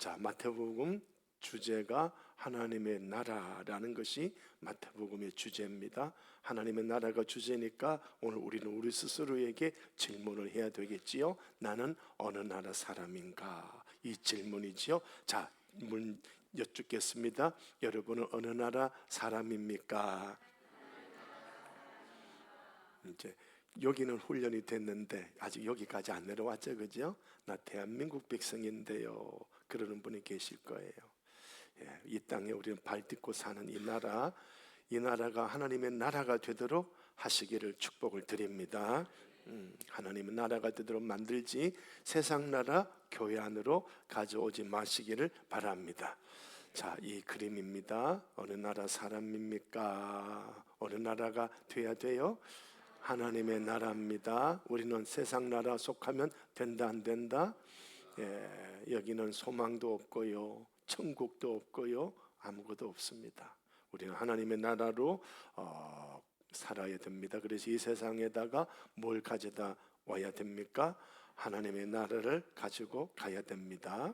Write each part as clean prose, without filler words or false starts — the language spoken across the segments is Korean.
자, 마태복음 주제가 하나님의 나라라는 것이 마태복음의 주제입니다. 하나님의 나라가 주제니까 오늘 우리는 우리 스스로에게 질문을 해야 되겠지요. 나는 어느 나라 사람인가? 이 질문이지요. 자, 여쭙겠습니다. 여러분은 어느 나라 사람입니까? 이제 여기는 훈련이 됐는데 아직 여기까지 안 내려왔죠, 그죠? 나 대한민국 백성인데요. 그러는 분이 계실 거예요. 이 땅에 우리는 발 딛고 사는 이 나라가 하나님의 나라가 되도록 하시기를 축복을 드립니다. 하나님의 나라가 되도록 만들지 세상 나라 교회 안으로 가져오지 마시기를 바랍니다. 자, 이 그림입니다. 어느 나라 사람입니까? 어느 나라가 돼야 돼요? 하나님의 나라입니다. 우리는 세상 나라 속하면 된다 안 된다? 여기는 소망도 없고요, 천국도 없고요, 아무것도 없습니다. 우리는 하나님의 나라로 살아야 됩니다. 그래서 이 세상에다가 뭘 가져다 와야 됩니까? 하나님의 나라를 가지고 가야 됩니다.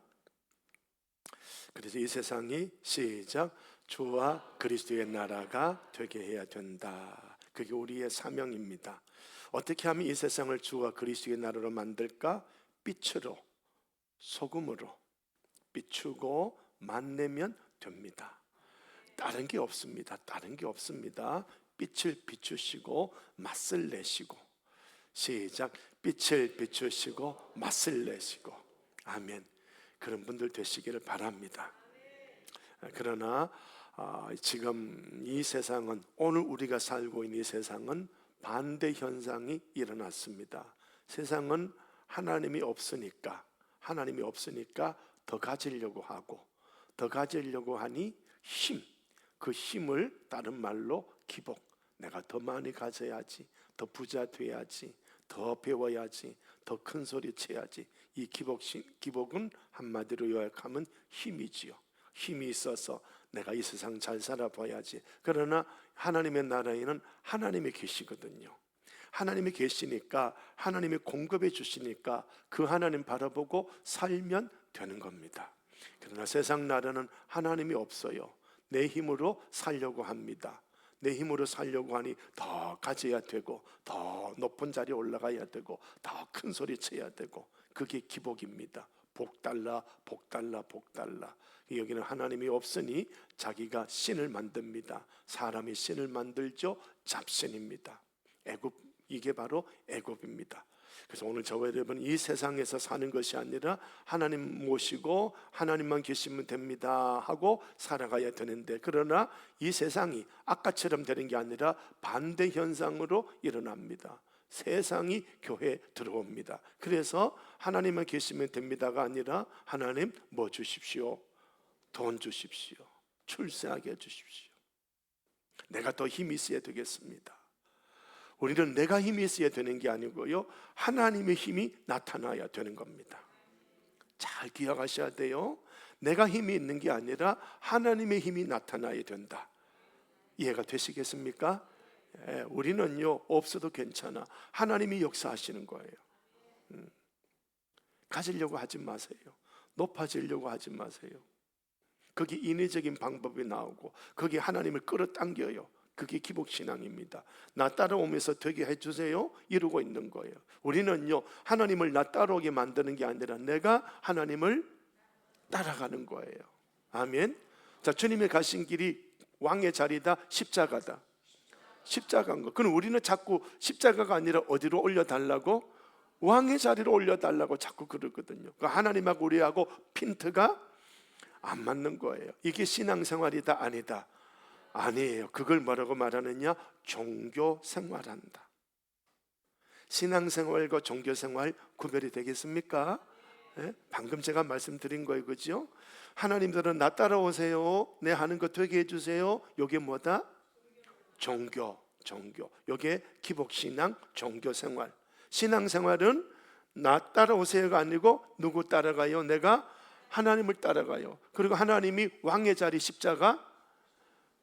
그래서 이 세상이 시작 주와 그리스도의 나라가 되게 해야 된다. 그게 우리의 사명입니다. 어떻게 하면 이 세상을 주와 그리스도의 나라로 만들까? 빛으로, 소금으로 비추고 만내면 됩니다. 다른 게 없습니다. 다른 게 없습니다. 빛을 비추시고 맛을 내시고, 시작 빛을 비추시고 맛을 내시고, 아멘. 그런 분들 되시기를 바랍니다. 그러나 지금 이 세상은, 오늘 우리가 살고 있는 이 세상은 반대 현상이 일어났습니다. 세상은 하나님이 없으니까 더 가지려고 하고, 더 가지려고 하니 그 힘을 다른 말로 기복, 내가 더 많이 가져야지, 더 부자 돼야지, 더 배워야지, 더 큰 소리 쳐야지. 이 기복은 한마디로 요약하면 힘이지요. 힘이 있어서 내가 이 세상 잘 살아봐야지. 그러나 하나님의 나라에는 하나님이 계시거든요. 하나님이 계시니까, 하나님이 공급해 주시니까 그 하나님 바라보고 살면 되는 겁니다. 그러나 세상 나라는 하나님이 없어요. 내 힘으로 살려고 합니다. 내 힘으로 살려고 하니 더 가져야 되고, 더 높은 자리에 올라가야 되고, 더 큰 소리 쳐야 되고, 그게 기복입니다. 복 달라, 복 달라, 복 달라. 여기는 하나님이 없으니 자기가 신을 만듭니다. 사람이 신을 만들죠. 잡신입니다. 이게 바로 애굽입니다. 그래서 오늘 저와 여러분, 이 세상에서 사는 것이 아니라 하나님 모시고 하나님만 계시면 됩니다 하고 살아가야 되는데, 그러나 이 세상이 아까처럼 되는 게 아니라 반대 현상으로 일어납니다. 세상이 교회에 들어옵니다. 그래서 하나님만 계시면 됩니다가 아니라, 하나님 뭐 주십시오? 돈 주십시오. 출세하게 해주십시오. 내가 더 힘이 있어야 되겠습니다. 우리는 내가 힘이 있어야 되는 게 아니고요, 하나님의 힘이 나타나야 되는 겁니다. 잘 기억하셔야 돼요. 내가 힘이 있는 게 아니라 하나님의 힘이 나타나야 된다. 이해가 되시겠습니까? 우리는요, 없어도 괜찮아. 하나님이 역사하시는 거예요. 가지려고 하지 마세요. 높아지려고 하지 마세요. 거기 인위적인 방법이 나오고, 거기 하나님을 끌어당겨요. 그게 기복신앙입니다. 나 따라오면서 되게 해주세요 이러고 있는 거예요. 우리는요, 하나님을 나 따라오게 만드는 게 아니라 내가 하나님을 따라가는 거예요. 아멘. 자, 주님이 가신 길이 왕의 자리다, 십자가다. 십자가인 거. 그럼 우리는 자꾸 십자가가 아니라 어디로 올려달라고? 왕의 자리로 올려달라고 자꾸 그러거든요. 그러니까 하나님하고 우리하고 핀트가 안 맞는 거예요. 이게 신앙생활이다 아니다? 아니에요. 그걸 뭐라고 말하느냐? 종교 생활한다. 신앙생활과 종교생활 구별이 되겠습니까? 방금 제가 말씀드린 거예요, 그죠? 하나님들은 나 따라오세요, 내 하는 거 되게 해주세요. 이게 뭐다? 종교. 이게 기복신앙, 종교생활. 신앙생활은 나 따라오세요가 아니고 누구 따라가요? 내가 하나님을 따라가요. 그리고 하나님이 왕의 자리,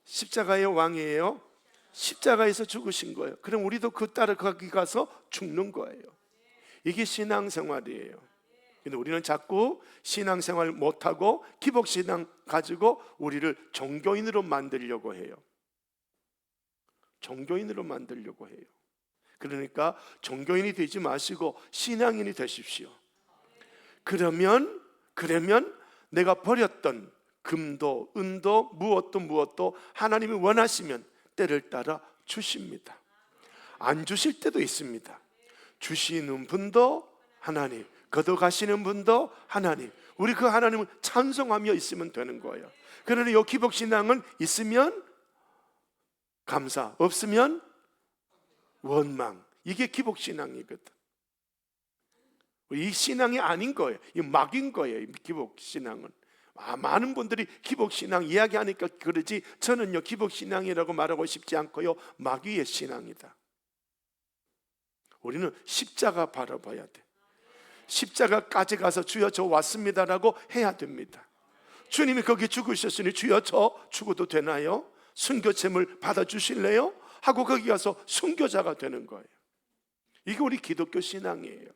십자가의 왕이에요. 십자가에서 죽으신 거예요. 그럼 우리도 그 따라가기 가서 죽는 거예요. 이게 신앙생활이에요. 근데 우리는 자꾸 신앙생활 못하고 기복신앙 가지고 우리를 종교인으로 만들려고 해요. 종교인으로 만들려고 해요. 그러니까 종교인이 되지 마시고 신앙인이 되십시오. 그러면 내가 버렸던 금도 은도 무엇도 하나님이 원하시면 때를 따라 주십니다. 안 주실 때도 있습니다. 주시는 분도 하나님, 걷어가시는 분도 하나님. 우리 그 하나님을 찬송하며 있으면 되는 거예요. 그러나 이 기복신앙은 있으면 감사, 없으면 원망. 이게 기복신앙이거든. 이 신앙이 아닌 거예요. 이 막인 거예요. 이 기복신앙은. 많은 분들이 기복신앙 이야기하니까 그러지, 저는요 기복신앙이라고 말하고 싶지 않고요, 마귀의 신앙이다. 우리는 십자가 바라봐야 돼. 십자가까지 가서 주여 저 왔습니다라고 해야 됩니다. 주님이 거기 죽으셨으니 주여 저 죽어도 되나요? 순교잼을 받아주실래요? 하고 거기 가서 순교자가 되는 거예요. 이게 우리 기독교 신앙이에요.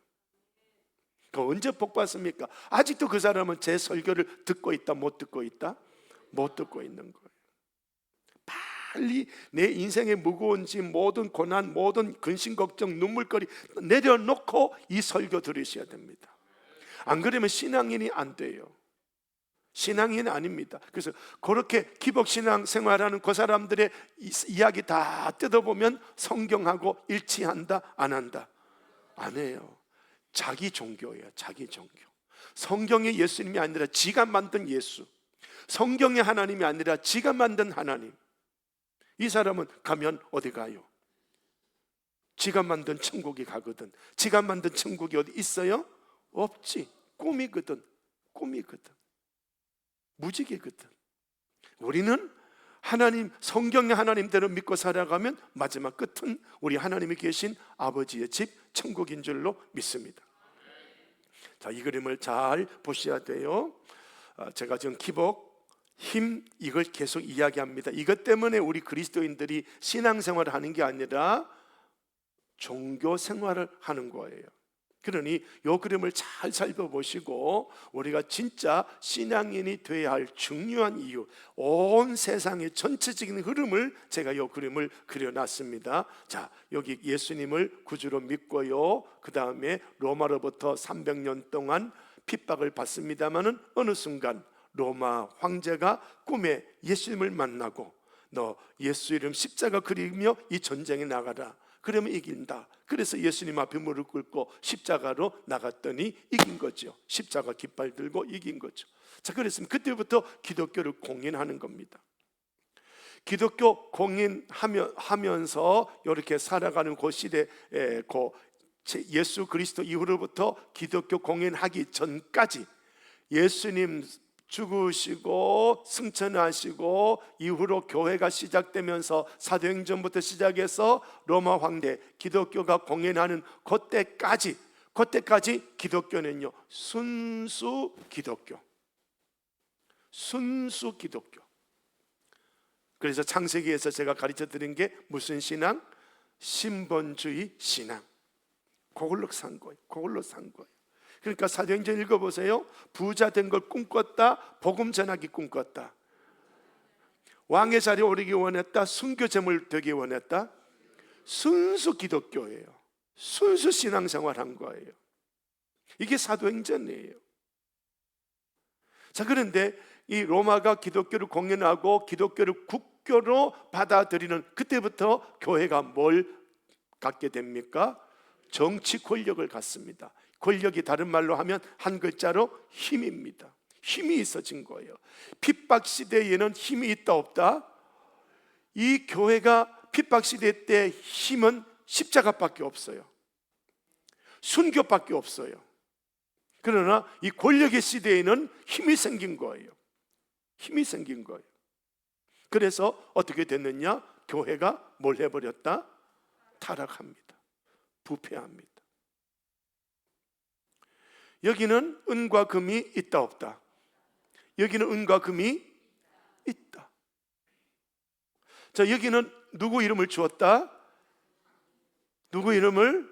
언제 복 받습니까? 아직도 그 사람은 제 설교를 듣고 있다, 못 듣고 있다? 못 듣고 있는 거예요. 빨리 내 인생의 무거운 짐, 모든 고난, 모든 근심 걱정, 눈물거리 내려놓고 이 설교 들으셔야 됩니다. 안 그러면 신앙인이 안 돼요. 신앙인이 아닙니다. 그래서 그렇게 기복신앙 생활하는 그 사람들의 이야기 다 뜯어보면 성경하고 일치한다, 안 한다? 안 해요. 자기 종교예요. 자기 종교. 성경의 예수님이 아니라 지가 만든 예수, 성경의 하나님이 아니라 지가 만든 하나님. 이 사람은 가면 어디 가요? 지가 만든 천국이 가거든. 지가 만든 천국이 어디 있어요? 없지. 꿈이거든. 무지개거든. 우리는 하나님, 성경의 하나님대로 믿고 살아가면 마지막 끝은 우리 하나님이 계신 아버지의 집 천국인 줄로 믿습니다. 자, 이 그림을 잘 보셔야 돼요. 제가 지금 기복, 힘, 이걸 계속 이야기합니다. 이것 때문에 우리 그리스도인들이 신앙생활을 하는 게 아니라 종교생활을 하는 거예요. 그러니 이 그림을 잘 살펴보시고 우리가 진짜 신앙인이 되어야 할 중요한 이유, 온 세상의 전체적인 흐름을 제가 이 그림을 그려놨습니다. 자, 여기 예수님을 구주로 믿고요, 그 다음에 로마로부터 300년 동안 핍박을 받습니다마는 어느 순간 로마 황제가 꿈에 예수님을 만나고 너 예수 이름 십자가 그리며 이 전쟁에 나가라. 그러면 이긴다. 그래서 예수님 앞에 무릎 꿇고 십자가로 나갔더니 이긴 거죠. 십자가 깃발 들고 이긴 거죠. 자, 그랬으면 그때부터 기독교를 공인하는 겁니다. 기독교 공인하면서 이렇게 살아가는 그 시대에 예수 그리스도 이후로부터 기독교 공인하기 전까지 예수님 죽으시고 승천하시고 이후로 교회가 시작되면서 사도행전부터 시작해서 로마 황제 기독교가 공인하는 그때까지 기독교는요 순수 기독교. 그래서 창세기에서 제가 가르쳐 드린 게 무슨 신앙? 신본주의 신앙. 그걸로 산 거예요. 그러니까 사도행전 읽어보세요. 부자 된 걸 꿈꿨다, 복음 전하기 꿈꿨다. 왕의 자리에 오르기 원했다, 순교제물 되기 원했다. 순수 기독교예요. 순수 신앙생활 한 거예요. 이게 사도행전이에요. 자, 그런데 이 로마가 기독교를 공인하고 기독교를 국교로 받아들이는 그때부터 교회가 뭘 갖게 됩니까? 정치 권력을 갖습니다. 권력이 다른 말로 하면 한 글자로 힘입니다. 힘이 있어진 거예요. 핍박 시대에는 힘이 있다 없다? 이 교회가 핍박 시대 때 힘은 십자가밖에 없어요. 순교밖에 없어요. 그러나 이 권력의 시대에는 힘이 생긴 거예요. 그래서 어떻게 됐느냐? 교회가 뭘 해버렸다? 타락합니다. 부패합니다. 여기는 은과 금이 있다 없다? 여기는 은과 금이 있다. 자, 여기는 누구 이름을 주었다? 누구 이름을?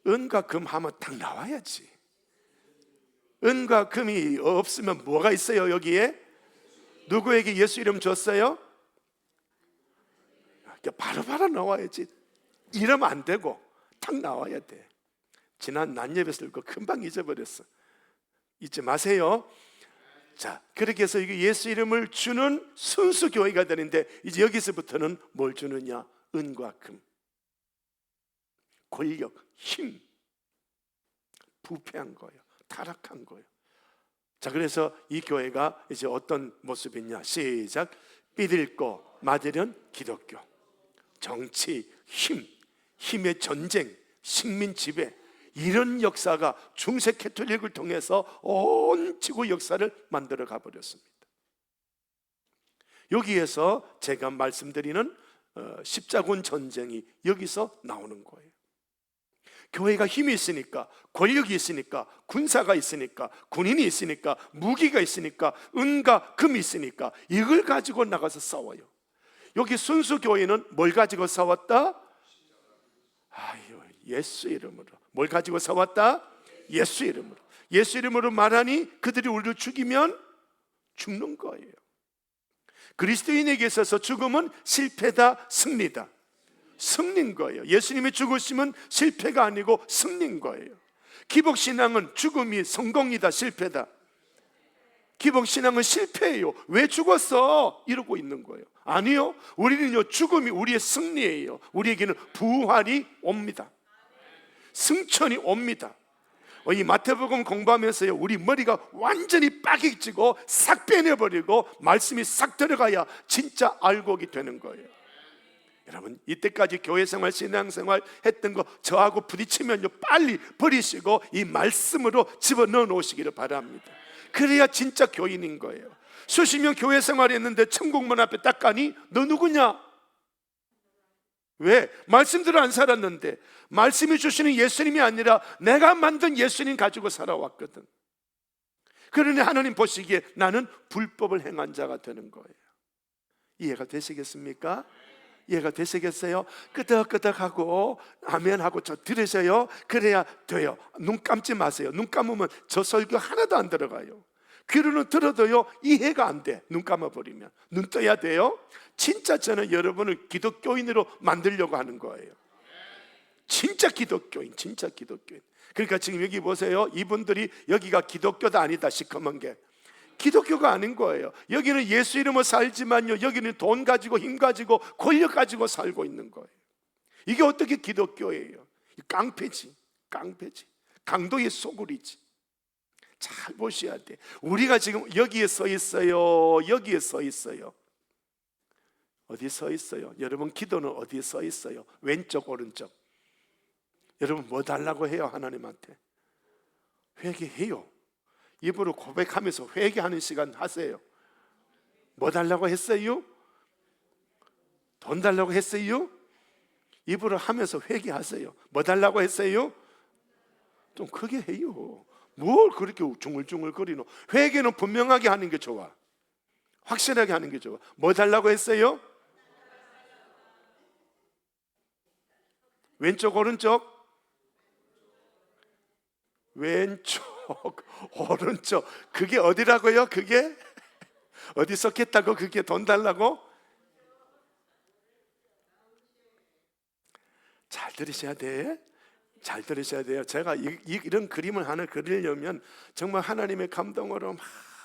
은과 금 하면 딱 나와야지. 은과 금이 없으면 뭐가 있어요? 여기에 누구에게 예수 이름 줬어요? 바로바로 나와야지. 이러면 안 되고 탁 나와야 돼. 지난 난예배에서 읽고 금방 잊어버렸어. 잊지 마세요. 자, 그렇게 해서 이게 예수 이름을 주는 순수 교회가 되는데, 이제 여기서부터는 뭘 주느냐? 은과 금, 권력, 힘. 부패한 거예요. 타락한 거예요. 자, 그래서 이 교회가 이제 어떤 모습이냐? 시작. 삐들고 맞으련 기독교. 정치, 힘, 힘의 전쟁, 식민 지배, 이런 역사가 중세 캐톨릭을 통해서 온 지구 역사를 만들어 가버렸습니다. 여기에서 제가 말씀드리는 십자군 전쟁이 여기서 나오는 거예요. 교회가 힘이 있으니까, 권력이 있으니까, 군사가 있으니까, 군인이 있으니까, 무기가 있으니까, 은과 금이 있으니까 이걸 가지고 나가서 싸워요. 여기 순수 교회는 뭘 가지고 싸웠다? 아유, 예수 이름으로. 뭘 가지고 싸웠다? 예수 이름으로. 예수 이름으로 말하니 그들이 우리를 죽이면 죽는 거예요. 그리스도인에게 있어서 죽음은 실패다, 승리다. 승리인 거예요. 예수님이 죽으시면 실패가 아니고 승리인 거예요. 기복신앙은 죽음이 성공이다, 실패다. 기복신앙은 실패예요. 왜 죽었어? 이러고 있는 거예요. 아니요, 우리는요, 죽음이 우리의 승리예요. 우리에게는 부활이 옵니다. 승천이 옵니다. 이 마태복음 공부하면서요, 우리 머리가 완전히 빠개지고 싹 빼내버리고 말씀이 싹 들어가야 진짜 알곡이 되는 거예요. 여러분, 이때까지 교회생활, 신앙생활 했던 거 저하고 부딪히면요, 빨리 버리시고 이 말씀으로 집어넣어 놓으시기를 바랍니다. 그래야 진짜 교인인 거예요. 수십 년 교회 생활했는데 천국문 앞에 딱 가니 너 누구냐? 왜? 말씀대로 안 살았는데, 말씀이 주시는 예수님이 아니라 내가 만든 예수님 가지고 살아왔거든. 그러니 하나님 보시기에 나는 불법을 행한 자가 되는 거예요. 이해가 되시겠습니까? 이해가 되시겠어요? 끄덕끄덕하고 아멘하고 저 들으셔요. 그래야 돼요. 눈 감지 마세요. 눈 감으면 저 설교 하나도 안 들어가요. 귀로는 들어도요, 이해가 안 돼. 눈 감아버리면. 눈 떠야 돼요. 진짜 저는 여러분을 기독교인으로 만들려고 하는 거예요. 진짜 기독교인, 진짜 기독교인. 그러니까 지금 여기 보세요. 이분들이 여기가 기독교다 아니다 시커먼 게 기독교가 아닌 거예요. 여기는 예수 이름으로 살지만요, 여기는 돈 가지고 힘 가지고 권력 가지고 살고 있는 거예요. 이게 어떻게 기독교예요? 깡패지, 깡패지. 강도의 소굴이지. 잘 보셔야 돼. 우리가 지금 여기에 서 있어요. 여기에 서 있어요. 어디 서 있어요? 여러분 기도는 어디에 서 있어요? 왼쪽 오른쪽. 여러분 뭐 달라고 해요? 하나님한테 회개해요. 입으로 고백하면서 회개하는 시간 하세요. 뭐 달라고 했어요? 돈 달라고 했어요? 입으로 하면서 회개하세요. 뭐 달라고 했어요? 좀 크게 해요. 뭘 그렇게 중얼중얼 거리노? 회개는 분명하게 하는 게 좋아. 확실하게 하는 게 좋아. 뭐 달라고 했어요? 왼쪽 오른쪽? 왼쪽 오른쪽. 그게 어디라고요? 그게 어디 썼겠다고? 그게 돈 달라고? 잘 들으셔야 돼. 잘 들으셔야 돼요. 제가 이런 그림을 하나 그리려면 정말 하나님의 감동으로 막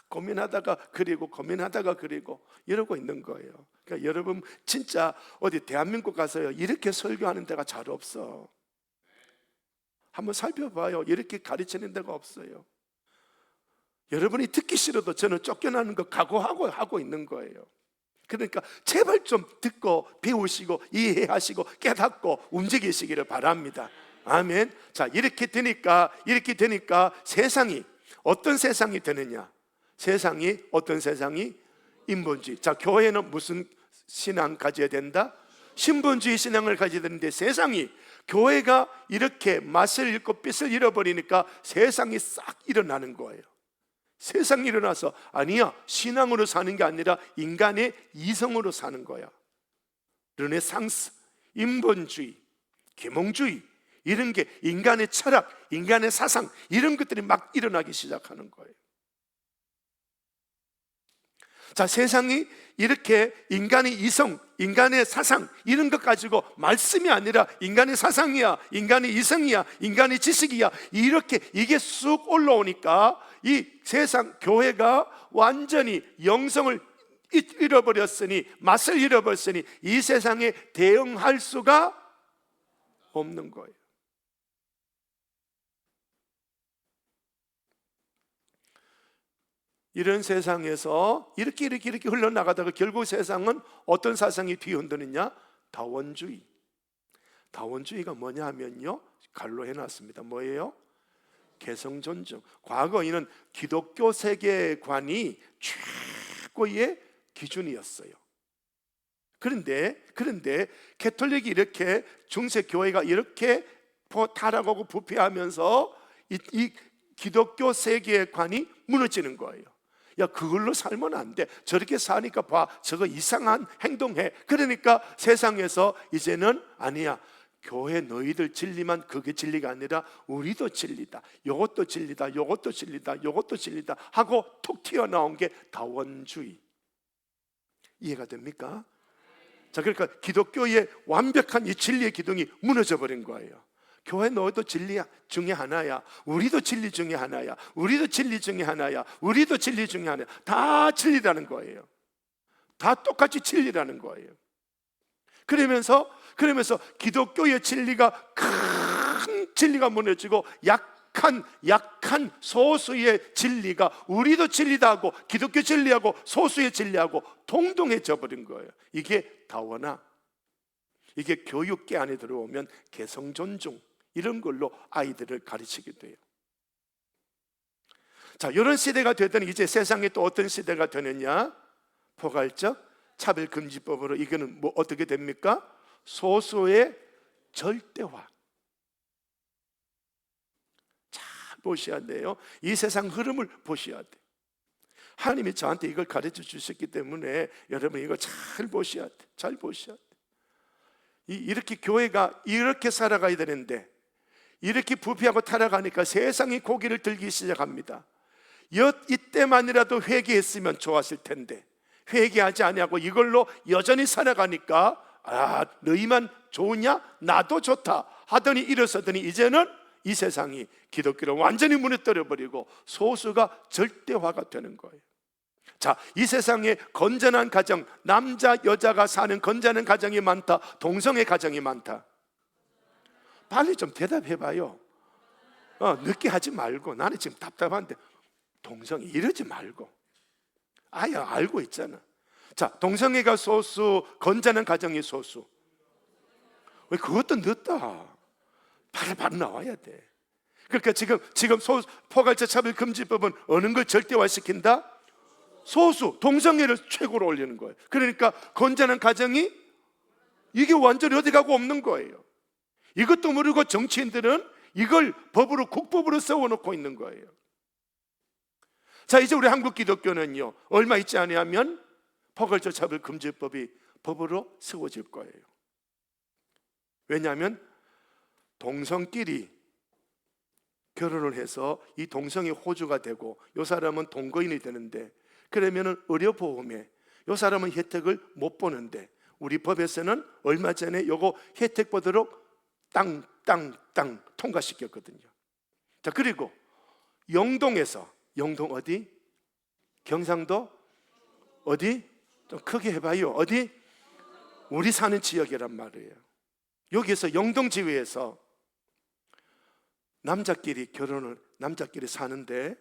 고민하다가 그리고 고민하다가 그리고 이러고 있는 거예요. 그러니까 여러분 진짜 어디 대한민국 가서요, 이렇게 설교하는 데가 잘 없어. 한번 살펴봐요. 이렇게 가르치는 데가 없어요. 여러분이 듣기 싫어도 저는 쫓겨나는 거 각오하고 하고 있는 거예요. 그러니까 제발 좀 듣고 배우시고 이해하시고 깨닫고 움직이시기를 바랍니다. 아멘. 자, 이렇게 되니까 세상이 어떤 세상이 되느냐? 세상이 어떤 세상이? 인본주의. 자, 교회는 무슨 신앙 가져야 된다? 신본주의 신앙을 가져야 되는데, 세상이 교회가 이렇게 맛을 잃고 빛을 잃어버리니까 세상이 싹 일어나는 거예요. 세상이 일어나서 아니야, 신앙으로 사는 게 아니라 인간의 이성으로 사는 거야. 르네상스, 인본주의, 계몽주의, 이런 게 인간의 철학, 인간의 사상, 이런 것들이 막 일어나기 시작하는 거예요. 자, 세상이 이렇게 인간의 이성, 인간의 사상, 이런 것 가지고 말씀이 아니라 인간의 사상이야, 인간의 이성이야, 인간의 지식이야, 이렇게 이게 쑥 올라오니까 이 세상 교회가 완전히 영성을 잃어버렸으니, 맛을 잃어버렸으니 이 세상에 대응할 수가 없는 거예요. 이런 세상에서 이렇게 흘러나가다가 결국 세상은 어떤 사상이 뒤흔드느냐? 다원주의. 다원주의가 뭐냐 하면요, 갈로 해놨습니다. 뭐예요? 개성존중. 과거에는 기독교 세계관이 최고의 기준이었어요. 그런데 가톨릭이 이렇게, 중세교회가 이렇게 타락하고 부패하면서 이 기독교 세계관이 무너지는 거예요. 야, 그걸로 살면 안 돼. 저렇게 사니까 봐, 저거 이상한 행동해. 그러니까 세상에서 이제는 아니야, 교회 너희들 진리만 그게 진리가 아니라 우리도 진리다, 요것도 진리다, 요것도 진리다, 요것도 진리다 하고 툭 튀어나온 게 다원주의. 이해가 됩니까? 자, 그러니까 기독교의 완벽한 이 진리의 기둥이 무너져 버린 거예요. 교회 너희도 진리 중에 하나야, 우리도 진리 중에 하나야, 우리도 진리 중에 하나야, 우리도 진리 중에 하나야. 다 진리라는 거예요. 다 똑같이 진리라는 거예요. 그러면서 기독교의 진리가, 큰 진리가 무너지고 약한 소수의 진리가 우리도 진리다 하고, 기독교 진리하고 소수의 진리하고 동등해져 버린 거예요. 이게 다원화. 이게 교육계 안에 들어오면 개성존중, 이런 걸로 아이들을 가르치게 돼요. 자, 이런 시대가 되더니 이제 세상에 또 어떤 시대가 되느냐? 포괄적 차별금지법으로 이거는 뭐 어떻게 됩니까? 소수의 절대화. 잘 보셔야 돼요. 이 세상 흐름을 보셔야 돼. 하나님이 저한테 이걸 가르쳐 주셨기 때문에 여러분 이거 잘 보셔야 돼. 잘 보셔야 돼. 이렇게 교회가 이렇게 살아가야 되는데 이렇게 부패하고 타락하니까 세상이 고개를 들기 시작합니다. 이때만이라도 회개했으면 좋았을 텐데 회개하지 아니하고 이걸로 여전히 살아가니까, 아, 너희만 좋으냐? 나도 좋다 하더니 일어서더니 이제는 이 세상이 기독교를 완전히 무너뜨려 버리고 소수가 절대화가 되는 거예요. 자, 이 세상에 건전한 가정, 남자 여자가 사는 건전한 가정이 많다, 동성애 가정이 많다? 빨리 좀 대답해 봐요. 늦게 하지 말고. 나는 지금 답답한데 동성애 이러지 말고. 아예 알고 있잖아. 자, 동성애가 소수, 건전한 가정이 소수. 왜 그것도 늦다. 바로 나와야 돼. 그러니까 지금 포괄적 차별금지법은 어느 걸 절대화시킨다? 소수, 동성애를 최고로 올리는 거예요. 그러니까 건전한 가정이 이게 완전히 어디 가고 없는 거예요. 이것도 모르고 정치인들은 이걸 법으로, 국법으로 세워놓고 있는 거예요. 자, 이제 우리 한국 기독교는요, 얼마 있지 않으면 포괄적 차별금지법이 법으로 세워질 거예요. 왜냐하면 동성끼리 결혼을 해서 이 동성이 호주가 되고 이 사람은 동거인이 되는데, 그러면은 의료보험에 이 사람은 혜택을 못 보는데 우리 법에서는 얼마 전에 요거 혜택 보도록 땅 통과시켰거든요. 자, 그리고 영동에서, 영동 어디? 경상도 어디? 좀 크게 해봐요. 어디? 우리 사는 지역이란 말이에요. 여기에서 영동지회에서 남자끼리 사는데,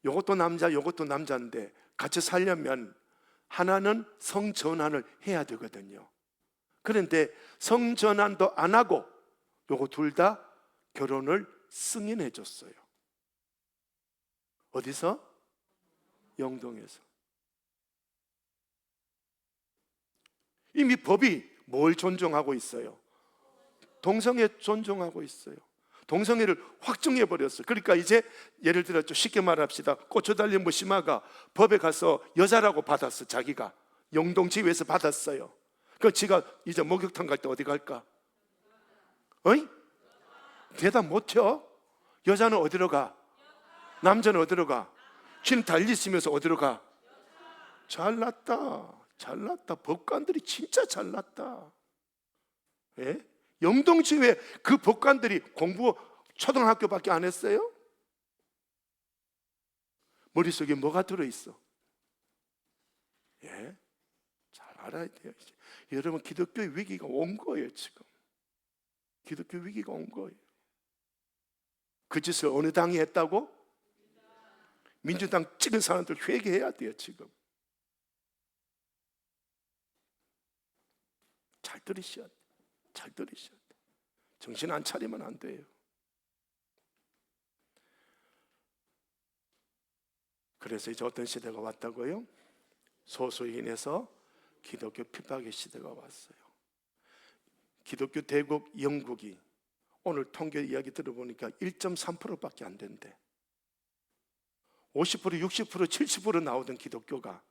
요것도 남자, 요것도 남자인데 같이 살려면 하나는 성전환을 해야 되거든요. 그런데 성전환도 안 하고 요거 둘 다 결혼을 승인해 줬어요. 어디서? 영동에서. 이미 법이 뭘 존중하고 있어요? 동성애 존중하고 있어요. 동성애를 확정해 버렸어요. 그러니까 이제 예를 들어 좀 쉽게 말합시다. 고쳐 달린 무심아가 법에 가서 여자라고 받았어. 자기가 영동지회에서 받았어요. 그 지가 이제 목욕탕 갈 때 어디 갈까? 어이? 대답 못해요? 여자는 어디로 가? 남자는 어디로 가? 지금 달리시면서 어디로 가? 잘났다. 잘났다. 법관들이 진짜 잘났다. 예? 영동지회 그 법관들이 공부 초등학교밖에 안 했어요? 머릿속에 뭐가 들어있어? 예? 잘 알아야 돼요. 여러분, 기독교의 위기가 온 거예요. 지금 기독교 위기가 온 거예요. 그 짓을 어느 당이 했다고? 민주당 찍은 사람들 회개해야 돼요. 지금 잘 들으셔야 돼요. 잘 들으셔야 돼요. 정신 안 차리면 안 돼요. 그래서 이제 어떤 시대가 왔다고요? 소수인에서 기독교 핍박의 시대가 왔어요. 기독교 대국 영국이 오늘 통계 이야기 들어보니까 1.3%밖에 안 된대. 50%, 60%, 70% 나오던 기독교가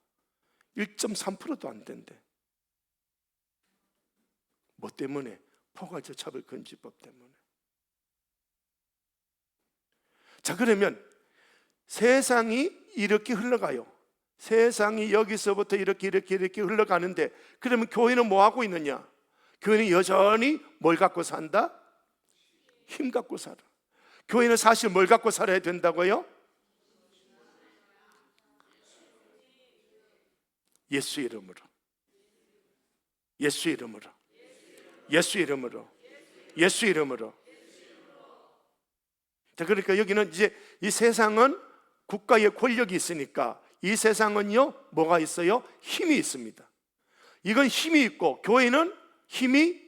1.3%도 안 된대. 뭐 때문에? 포괄적 차별금지법 때문에. 자, 그러면 세상이 이렇게 흘러가요. 세상이 여기서부터 이렇게 흘러가는데, 그러면 교회는 뭐 하고 있느냐? 교회는 여전히 뭘 갖고 산다? 힘 갖고 살아. 교회는 사실 뭘 갖고 살아야 된다고요? 예수 이름으로. 예수 이름으로. 예수 이름으로. 예수 이름으로. 자, 그러니까 여기는 이제 이 세상은 국가의 권력이 있으니까 이 세상은요, 뭐가 있어요? 힘이 있습니다. 이건 힘이 있고 교회는 힘이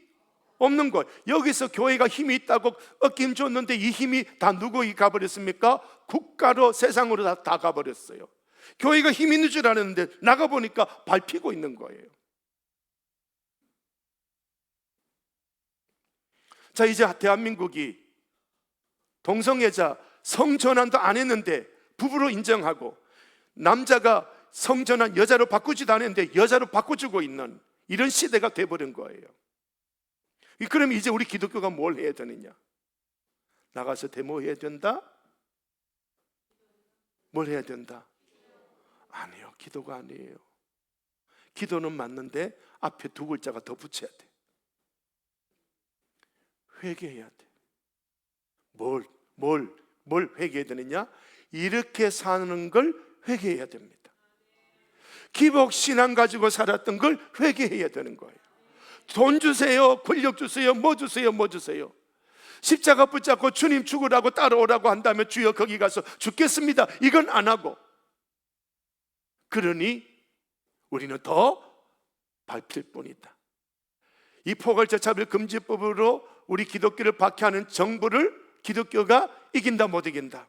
없는 것. 여기서 교회가 힘이 있다고 얻긴 줬는데 이 힘이 다 누구에게 가버렸습니까? 국가로, 세상으로 다 가버렸어요. 교회가 힘 있는 줄 알았는데 나가보니까 밟히고 있는 거예요. 자, 이제 대한민국이 동성애자 성전환도 안 했는데 부부로 인정하고, 남자가 성전환 여자로 바꾸지도 않았는데 여자로 바꿔주고 있는 이런 시대가 돼버린 거예요. 그럼 이제 우리 기독교가 뭘 해야 되느냐? 나가서 데모해야 된다? 뭘 해야 된다? 아니요, 기도가 아니에요. 기도는 맞는데 앞에 두 글자가 더 붙여야 돼. 회개해야 돼. 뭘 회개해야 되느냐? 이렇게 사는 걸 회개해야 됩니다. 기복신앙 가지고 살았던 걸 회개해야 되는 거예요. 돈 주세요, 권력 주세요, 뭐 주세요, 뭐 주세요. 십자가 붙잡고 주님 죽으라고 따라오라고 한다면 주여 거기 가서 죽겠습니다, 이건 안 하고, 그러니 우리는 더 밟힐 뿐이다. 이 포괄적 차별금지법으로 우리 기독교를 박해하는 정부를 기독교가 이긴다, 못 이긴다?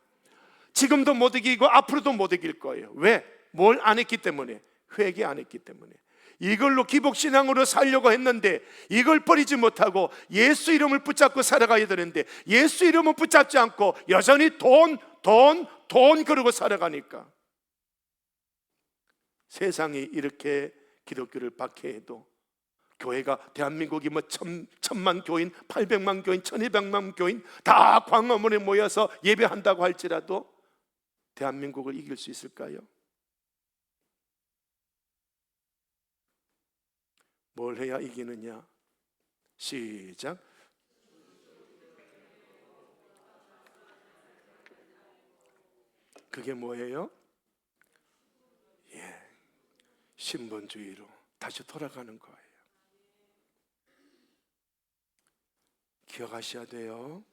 지금도 못 이기고 앞으로도 못 이길 거예요. 왜? 뭘 안 했기 때문에. 회개 안 했기 때문에. 이걸로 기복신앙으로 살려고 했는데 이걸 버리지 못하고 예수 이름을 붙잡고 살아가야 되는데 예수 이름은 붙잡지 않고 여전히 돈 그러고 살아가니까 세상이 이렇게 기독교를 박해해도 교회가, 대한민국이 뭐 1,000만 교인, 800만 교인, 1,200만 교인 다 광화문에 모여서 예배한다고 할지라도 대한민국을 이길 수 있을까요? 뭘 해야 이기느냐? 시작. 그게 뭐예요? 신본주의로 다시 돌아가는 거예요. 기억하셔야 돼요.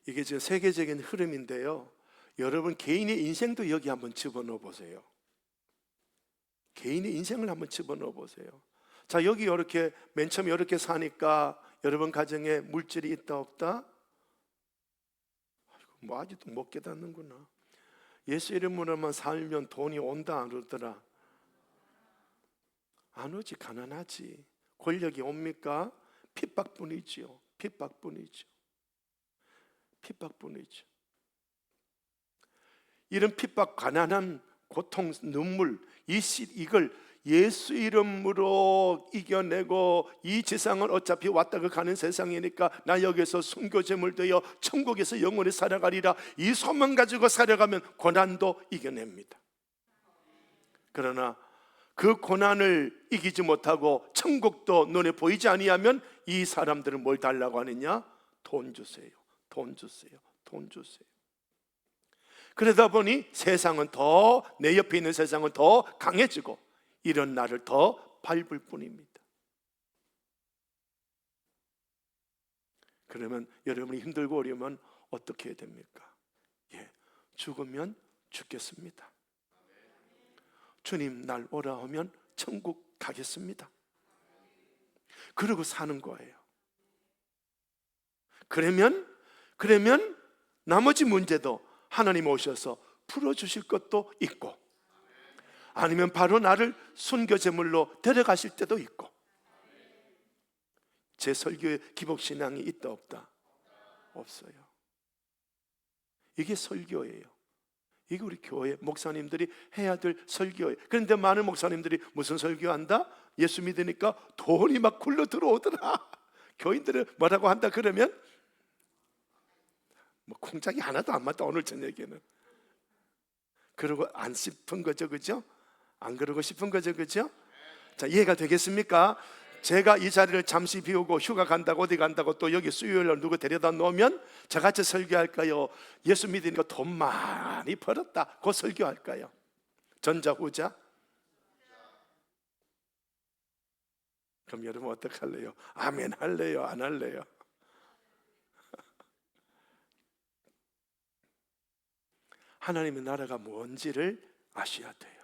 이게 지금 세계적인 흐름인데요, 여러분 개인의 인생도 여기 한번 집어넣어 보세요. 개인의 인생을 한번 집어넣어 보세요. 자, 여기 이렇게 맨 처음에 이렇게 사니까 여러분 가정에 물질이 있다 없다? 뭐 아직도 못 깨닫는구나. 예수 이름으로만 살면 돈이 온다 안 오더라? 안 오지. 가난하지. 권력이 옵니까? 핍박뿐이지요. 핍박뿐이죠. 핍박뿐이죠. 이런 핍박, 가난한 고통, 눈물, 이걸 예수 이름으로 이겨내고, 이 세상은 어차피 왔다가 가는 세상이니까 나 여기서 순교제물 되어 천국에서 영원히 살아가리라, 이 소망 가지고 살아가면 고난도 이겨냅니다. 그러나 그 고난을 이기지 못하고 천국도 눈에 보이지 아니하면 이 사람들은 뭘 달라고 하느냐? 돈 주세요, 돈 주세요, 돈 주세요. 그러다 보니 세상은 더, 내 옆에 있는 세상은 더 강해지고 이런 나를 더 밟을 뿐입니다. 그러면 여러분이 힘들고 어려우면 어떻게 해야 됩니까? 죽으면 죽겠습니다. 주님 날 오라 하면 천국 가겠습니다. 그러고 사는 거예요. 그러면 나머지 문제도 하나님 오셔서 풀어주실 것도 있고, 아니면 바로 나를 순교제물로 데려가실 때도 있고. 제 설교에 기복신앙이 있다 없다? 없어요. 이게 설교예요. 이게 우리 교회 목사님들이 해야 될 설교예요. 그런데 많은 목사님들이 무슨 설교한다? 예수 믿으니까 돈이 막 굴러 들어오더라. 교인들은 뭐라고 한다 그러면 뭐 콩짝이 하나도 안 맞다, 오늘 저녁에는. 그러고 안 싶은 거죠, 그죠? 안 그러고 싶은 거죠, 그죠? 자, 이해가 되겠습니까? 제가 이 자리를 잠시 비우고 휴가 간다고, 어디 간다고, 또 여기 수요일날 누구 데려다 놓으면 저같이 설교할까요? 예수 믿으니까 돈 많이 벌었다, 그 설교할까요? 전자 후자? 그럼 여러분 어떡할래요? 아멘 할래요? 안 할래요? 하나님의 나라가 뭔지를 아셔야 돼요.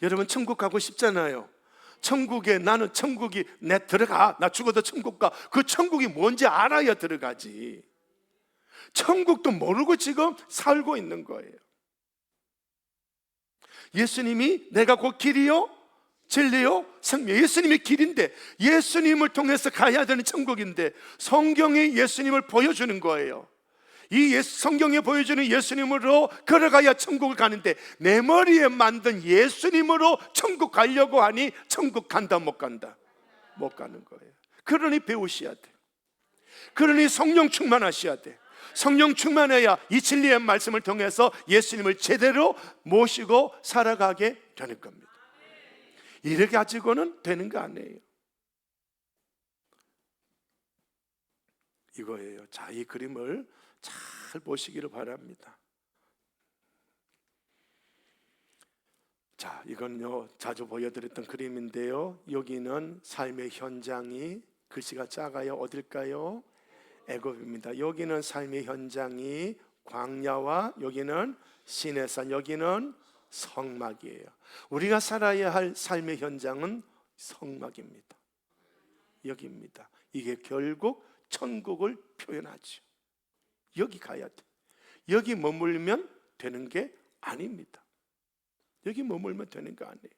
여러분 천국 가고 싶잖아요. 천국에, 나는 천국이 내 들어가, 나 죽어도 천국 가. 그 천국이 뭔지 알아야 들어가지. 천국도 모르고 지금 살고 있는 거예요. 예수님이 내가 곧 길이요 진리요 생명, 예수님이 길인데, 예수님을 통해서 가야 되는 천국인데 성경이 예수님을 보여주는 거예요. 이 성경에 보여주는 예수님으로 걸어가야 천국을 가는데, 내 머리에 만든 예수님으로 천국 가려고 하니 천국 간다 못 간다? 못 가는 거예요. 그러니 배우셔야 돼. 그러니 성령 충만하셔야 돼. 성령 충만해야 이 진리의 말씀을 통해서 예수님을 제대로 모시고 살아가게 되는 겁니다. 이래 가지고는 되는 거 아니에요. 이거예요. 자, 이 그림을 잘 보시기를 바랍니다. 자, 이건요 자주 보여드렸던 그림인데요, 여기는 삶의 현장이, 글씨가 작아요. 어딜까요? 애굽입니다. 여기는 삶의 현장이 광야와 여기는 시내산, 여기는 성막이에요. 우리가 살아야 할 삶의 현장은 성막입니다. 여기입니다. 이게 결국 천국을 표현하죠. 여기 가야 돼. 여기 머물면 되는 게 아닙니다. 여기 머물면 되는 거 아니에요.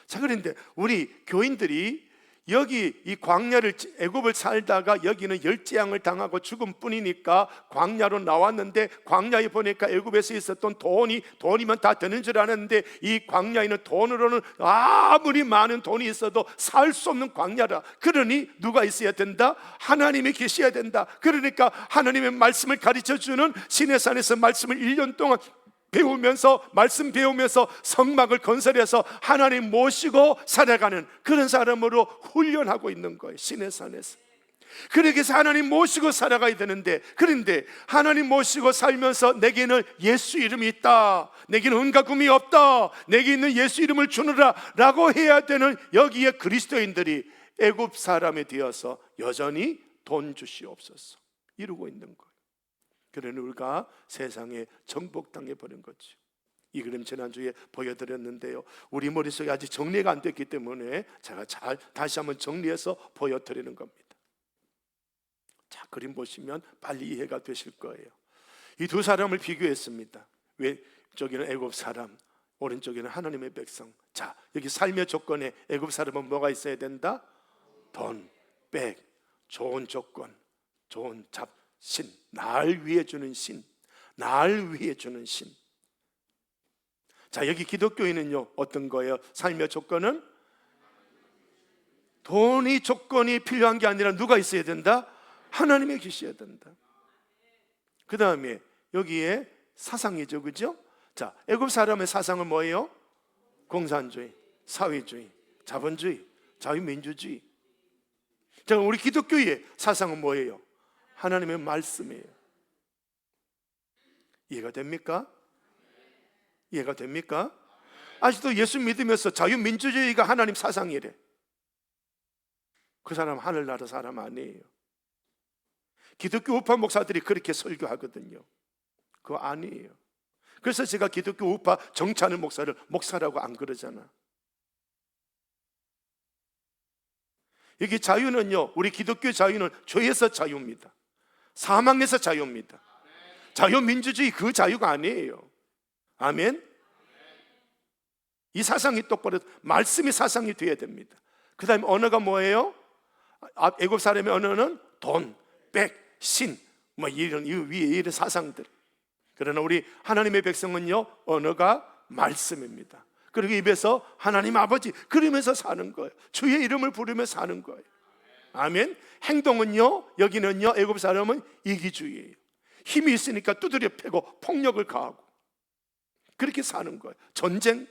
자, 그런데 우리 교인들이 여기 이 광야를, 애굽을 살다가 여기는 열재앙을 당하고 죽음 뿐이니까 광야로 나왔는데, 광야에 보니까 애굽에서 있었던 돈이면 다 되는 줄 알았는데, 이 광야에는 돈으로는 아무리 많은 돈이 있어도 살 수 없는 광야라. 그러니 누가 있어야 된다? 하나님이 계셔야 된다. 그러니까 하나님의 말씀을 가르쳐주는 시내산에서 말씀을 1년 동안 배우면서, 말씀 배우면서 성막을 건설해서 하나님 모시고 살아가는 그런 사람으로 훈련하고 있는 거예요, 시내산에서. 그렇게 해서 하나님 모시고 살아가야 되는데, 그런데 하나님 모시고 살면서 내게는 예수 이름이 있다, 내게는 은가금이 없다, 내게 있는 예수 이름을 주느라 라고 해야 되는 여기에 그리스도인들이 애굽 사람이 되어서 여전히 돈 주시옵소서 이러고 있는 거예요. 그러니 우리가 세상에 정복당해 버린 거죠. 이 그림 지난주에 보여드렸는데요, 우리 머릿속에 아직 정리가 안 됐기 때문에 제가 잘 다시 한번 정리해서 보여드리는 겁니다. 자, 그림 보시면 빨리 이해가 되실 거예요. 이 두 사람을 비교했습니다. 왼쪽에는 애굽 사람, 오른쪽에는 하나님의 백성. 자, 여기 삶의 조건에 애굽 사람은 뭐가 있어야 된다? 돈, 백, 좋은 조건, 좋은 신, 날 위해 주는 신, 날 위해 주는 신. 자, 여기 기독교인은요 어떤 거예요? 삶의 조건은 돈이 조건이 필요한 게 아니라 누가 있어야 된다? 하나님이 계셔야 된다. 그 다음에 여기에 사상이죠, 그죠? 자, 애굽 사람의 사상은 뭐예요? 공산주의, 사회주의, 자본주의, 자유민주주의. 자, 우리 기독교의 사상은 뭐예요? 하나님의 말씀이에요. 이해가 됩니까? 이해가 됩니까? 아직도 예수 믿으면서 자유민주주의가 하나님 사상이래. 그 사람 하늘나라 사람 아니에요. 기독교 우파 목사들이 그렇게 설교하거든요. 그거 아니에요. 그래서 제가 기독교 우파 정찬을 목사를 목사라고 안 그러잖아. 여기 자유는요, 우리 기독교 자유는 죄에서 자유입니다. 사망에서 자유입니다. 자유민주주의 그 자유가 아니에요. 아멘. 이 사상이 똑바로 말씀이 사상이 되어야 됩니다. 그 다음에 언어가 뭐예요? 애굽 사람의 언어는 돈, 백, 신, 뭐 이런 이 위에 이런 사상들. 그러나 우리 하나님의 백성은요 언어가 말씀입니다. 그리고 입에서 하나님 아버지 그러면서 사는 거예요. 주의 이름을 부르며 사는 거예요. 아멘. 행동은요, 여기는요 애굽 사람은 이기주의예요. 힘이 있으니까 두드려 패고 폭력을 가하고 그렇게 사는 거예요. 전쟁,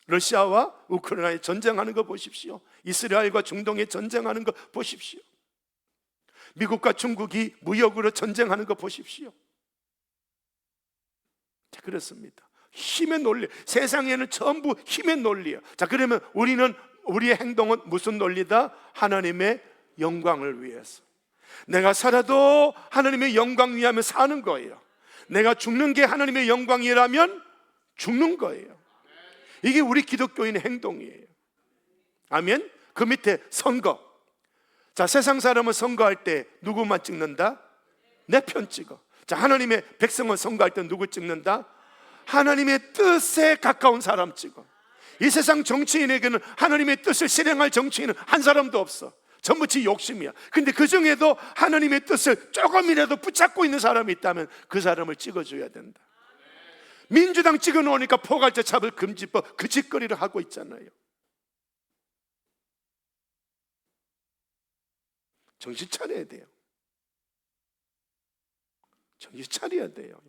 러시아와 우크라이나에 전쟁하는 거 보십시오. 이스라엘과 중동에 전쟁하는 거 보십시오. 미국과 중국이 무역으로 전쟁하는 거 보십시오. 자, 그렇습니다. 힘의 논리, 세상에는 전부 힘의 논리예요. 자, 그러면 우리의 행동은 무슨 논리다? 하나님의 영광을 위해서. 내가 살아도 하나님의 영광 위하며 사는 거예요. 내가 죽는 게 하나님의 영광이라면 죽는 거예요. 이게 우리 기독교인의 행동이에요. 아멘. 그 밑에 선거. 자, 세상 사람은 선거할 때 누구만 찍는다? 내 편 찍어. 자, 하나님의 백성은 선거할 때 누구 찍는다? 하나님의 뜻에 가까운 사람 찍어. 이 세상 정치인에게는 하나님의 뜻을 실행할 정치인은 한 사람도 없어. 전부 지 욕심이야. 근데 그 중에도 하나님의 뜻을 조금이라도 붙잡고 있는 사람이 있다면 그 사람을 찍어줘야 된다. 민주당 찍어놓으니까 포괄자 차별 금지법 그 짓거리를 하고 있잖아요. 정신 차려야 돼요. 정신 차려야 돼요.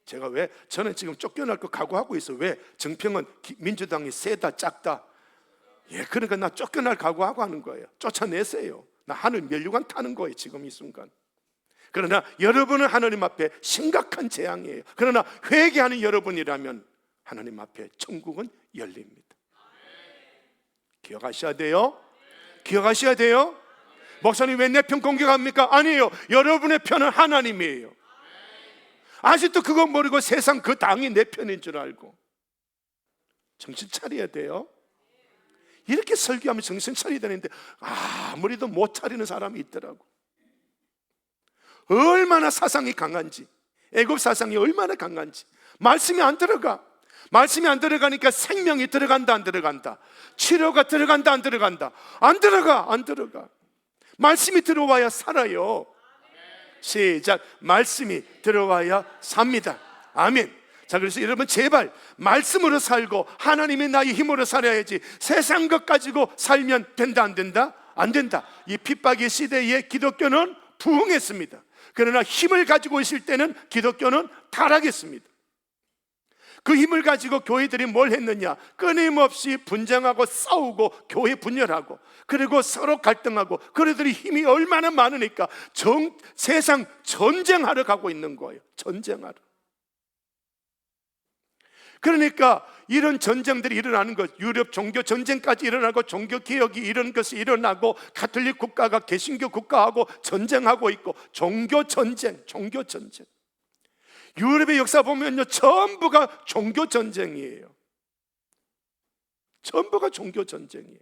제가 왜 저는 지금 쫓겨날 거 각오하고 있어. 왜? 정평은 민주당이 세다 작다. 예, 그러니까 나 쫓겨날 각오하고 하는 거예요. 쫓아내세요. 나 하늘 면류관 타는 거예요, 지금 이 순간. 그러나 여러분은 하나님 앞에 심각한 재앙이에요. 그러나 회개하는 여러분이라면 하나님 앞에 천국은 열립니다. 기억하셔야 돼요. 기억하셔야 돼요. 목사님 왜 내 편 공격합니까? 아니에요. 여러분의 편은 하나님이에요. 아직도 그거 모르고 세상 그 당이 내 편인 줄 알고. 정신 차려야 돼요. 이렇게 설교하면 정신 차려야 되는데 아무리도 못 차리는 사람이 있더라고. 얼마나 사상이 강한지, 애굽 사상이 얼마나 강한지. 말씀이 안 들어가. 말씀이 안 들어가니까 생명이 들어간다 안 들어간다, 치료가 들어간다 안 들어간다. 안 들어가. 안 들어가. 말씀이 들어와야 살아요. 시작. 말씀이 들어와야 삽니다. 아멘. 자, 그래서 여러분 제발 말씀으로 살고 하나님의 나의 힘으로 살아야지. 세상 것 가지고 살면 된다 안 된다? 안 된다. 이 핍박의 시대에 기독교는 부흥했습니다. 그러나 힘을 가지고 있을 때는 기독교는 타락했습니다. 그 힘을 가지고 교회들이 뭘 했느냐? 끊임없이 분쟁하고 싸우고 교회 분열하고 그리고 서로 갈등하고 그들이 힘이 얼마나 많으니까 세상 전쟁하러 가고 있는 거예요. 전쟁하러. 그러니까 이런 전쟁들이 일어나는 것, 유럽 종교 전쟁까지 일어나고 종교 개혁이 이런 것이 일어나고 가톨릭 국가가 개신교 국가하고 전쟁하고 있고 종교 전쟁. 유럽의 역사 보면요 전부가 종교 전쟁이에요. 전부가 종교 전쟁이에요.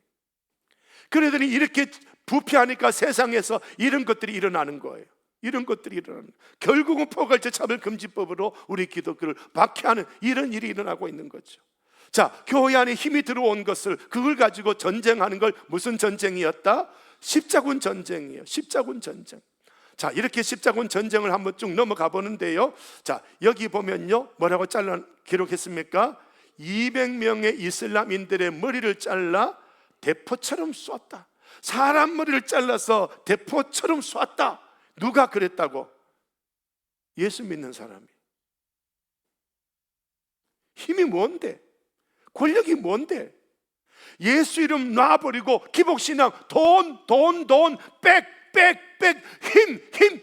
그러더니 이렇게 부패하니까 세상에서 이런 것들이 일어나는 거예요. 이런 것들이 일어나는 거예요. 결국은 포괄자 차별금지법으로 우리 기독교를 박해하는 이런 일이 일어나고 있는 거죠. 자, 교회 안에 힘이 들어온 것을 그걸 가지고 전쟁하는 걸 무슨 전쟁이었다? 십자군 전쟁이에요. 십자군 전쟁. 자, 이렇게 십자군 전쟁을 한번 쭉 넘어가 보는데요. 자, 여기 보면요 뭐라고 기록했습니까? 200명의 이슬람인들의 머리를 잘라 대포처럼 쏘았다. 사람 머리를 잘라서 대포처럼 쏘았다. 누가 그랬다고? 예수 믿는 사람이. 힘이 뭔데? 권력이 뭔데? 예수 이름 놔버리고 기복신앙 돈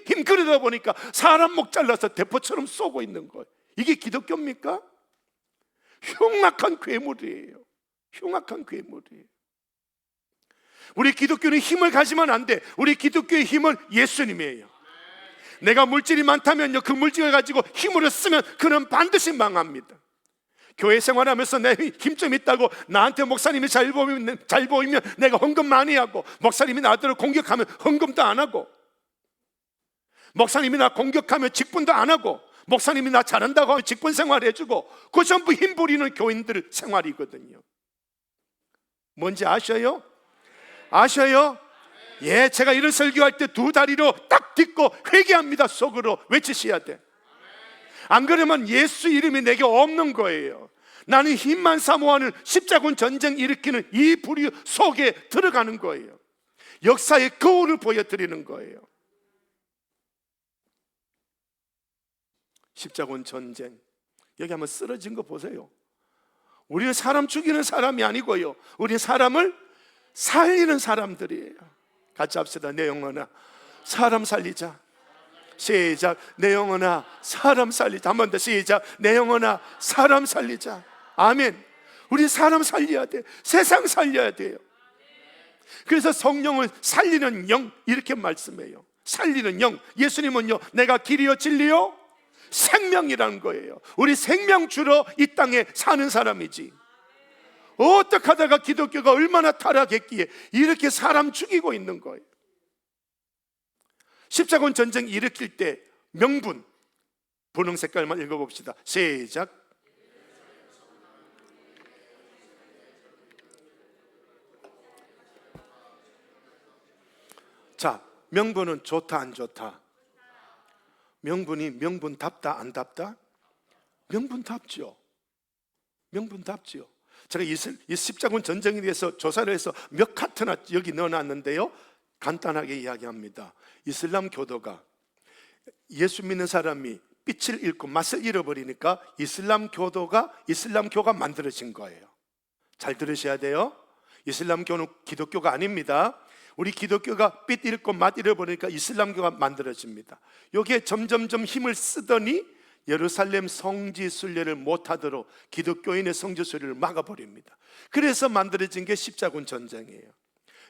힘 그러다 보니까 사람 목 잘라서 대포처럼 쏘고 있는 거예요. 이게 기독교입니까? 흉악한 괴물이에요. 흉악한 괴물이에요. 우리 기독교는 힘을 가지면 안 돼. 우리 기독교의 힘은 예수님이에요. 내가 물질이 많다면요, 그 물질을 가지고 힘으로 쓰면 그는 반드시 망합니다. 교회 생활하면서 내 힘 좀 있다고 나한테 목사님이 잘 보이면 내가 헌금 많이 하고, 목사님이 나들을 공격하면 헌금도 안 하고, 목사님이 나 공격하면 직분도 안 하고, 목사님이 나 잘한다고 하면 직분 생활 해주고, 그 전부 힘 부리는 교인들 생활이거든요. 뭔지 아셔요? 아셔요? 예, 제가 이런 설교할 때 두 다리로 딱 딛고 회개합니다. 속으로 외치셔야 돼. 안 그러면 예수 이름이 내게 없는 거예요. 나는 힘만 사모하는 십자군 전쟁 일으키는 이 부류 속에 들어가는 거예요. 역사의 거울을 보여드리는 거예요. 십자군 전쟁, 여기 한번 쓰러진 거 보세요. 우리는 사람 죽이는 사람이 아니고요, 우리는 사람을 살리는 사람들이에요. 같이 합시다. 내 영혼아 사람 살리자. 시작. 내 영혼아 사람 살리자. 한 번 더 시작. 내 영혼아 사람 살리자. 아멘. 우리 사람 살려야 돼. 세상 살려야 돼요. 그래서 성령을 살리는 영, 이렇게 말씀해요. 살리는 영. 예수님은요, 내가 길이요 진리요 생명이라는 거예요. 우리 생명 주러 이 땅에 사는 사람이지, 어떻게 하다가 기독교가 얼마나 타락했기에 이렇게 사람 죽이고 있는 거예요. 십자군 전쟁 일으킬 때 명분, 분홍 색깔만 읽어봅시다. 시작. 자, 명분은 좋다 안 좋다? 명분이 명분답다 안 답다? 명분답죠. 명분답죠. 제가 이 십자군 전쟁에 대해서 조사를 해서 몇 카트나 여기 넣어놨는데요, 간단하게 이야기합니다. 이슬람 교도가, 예수 믿는 사람이 빛을 잃고 맛을 잃어버리니까 이슬람교가 만들어진 거예요. 잘 들으셔야 돼요. 이슬람교는 기독교가 아닙니다. 우리 기독교가 빛 잃고 맛 잃어버리니까 이슬람교가 만들어집니다. 여기에 점점점 힘을 쓰더니 예루살렘 성지 순례를 못하도록 기독교인의 성지 순례를 막아버립니다. 그래서 만들어진 게 십자군 전쟁이에요.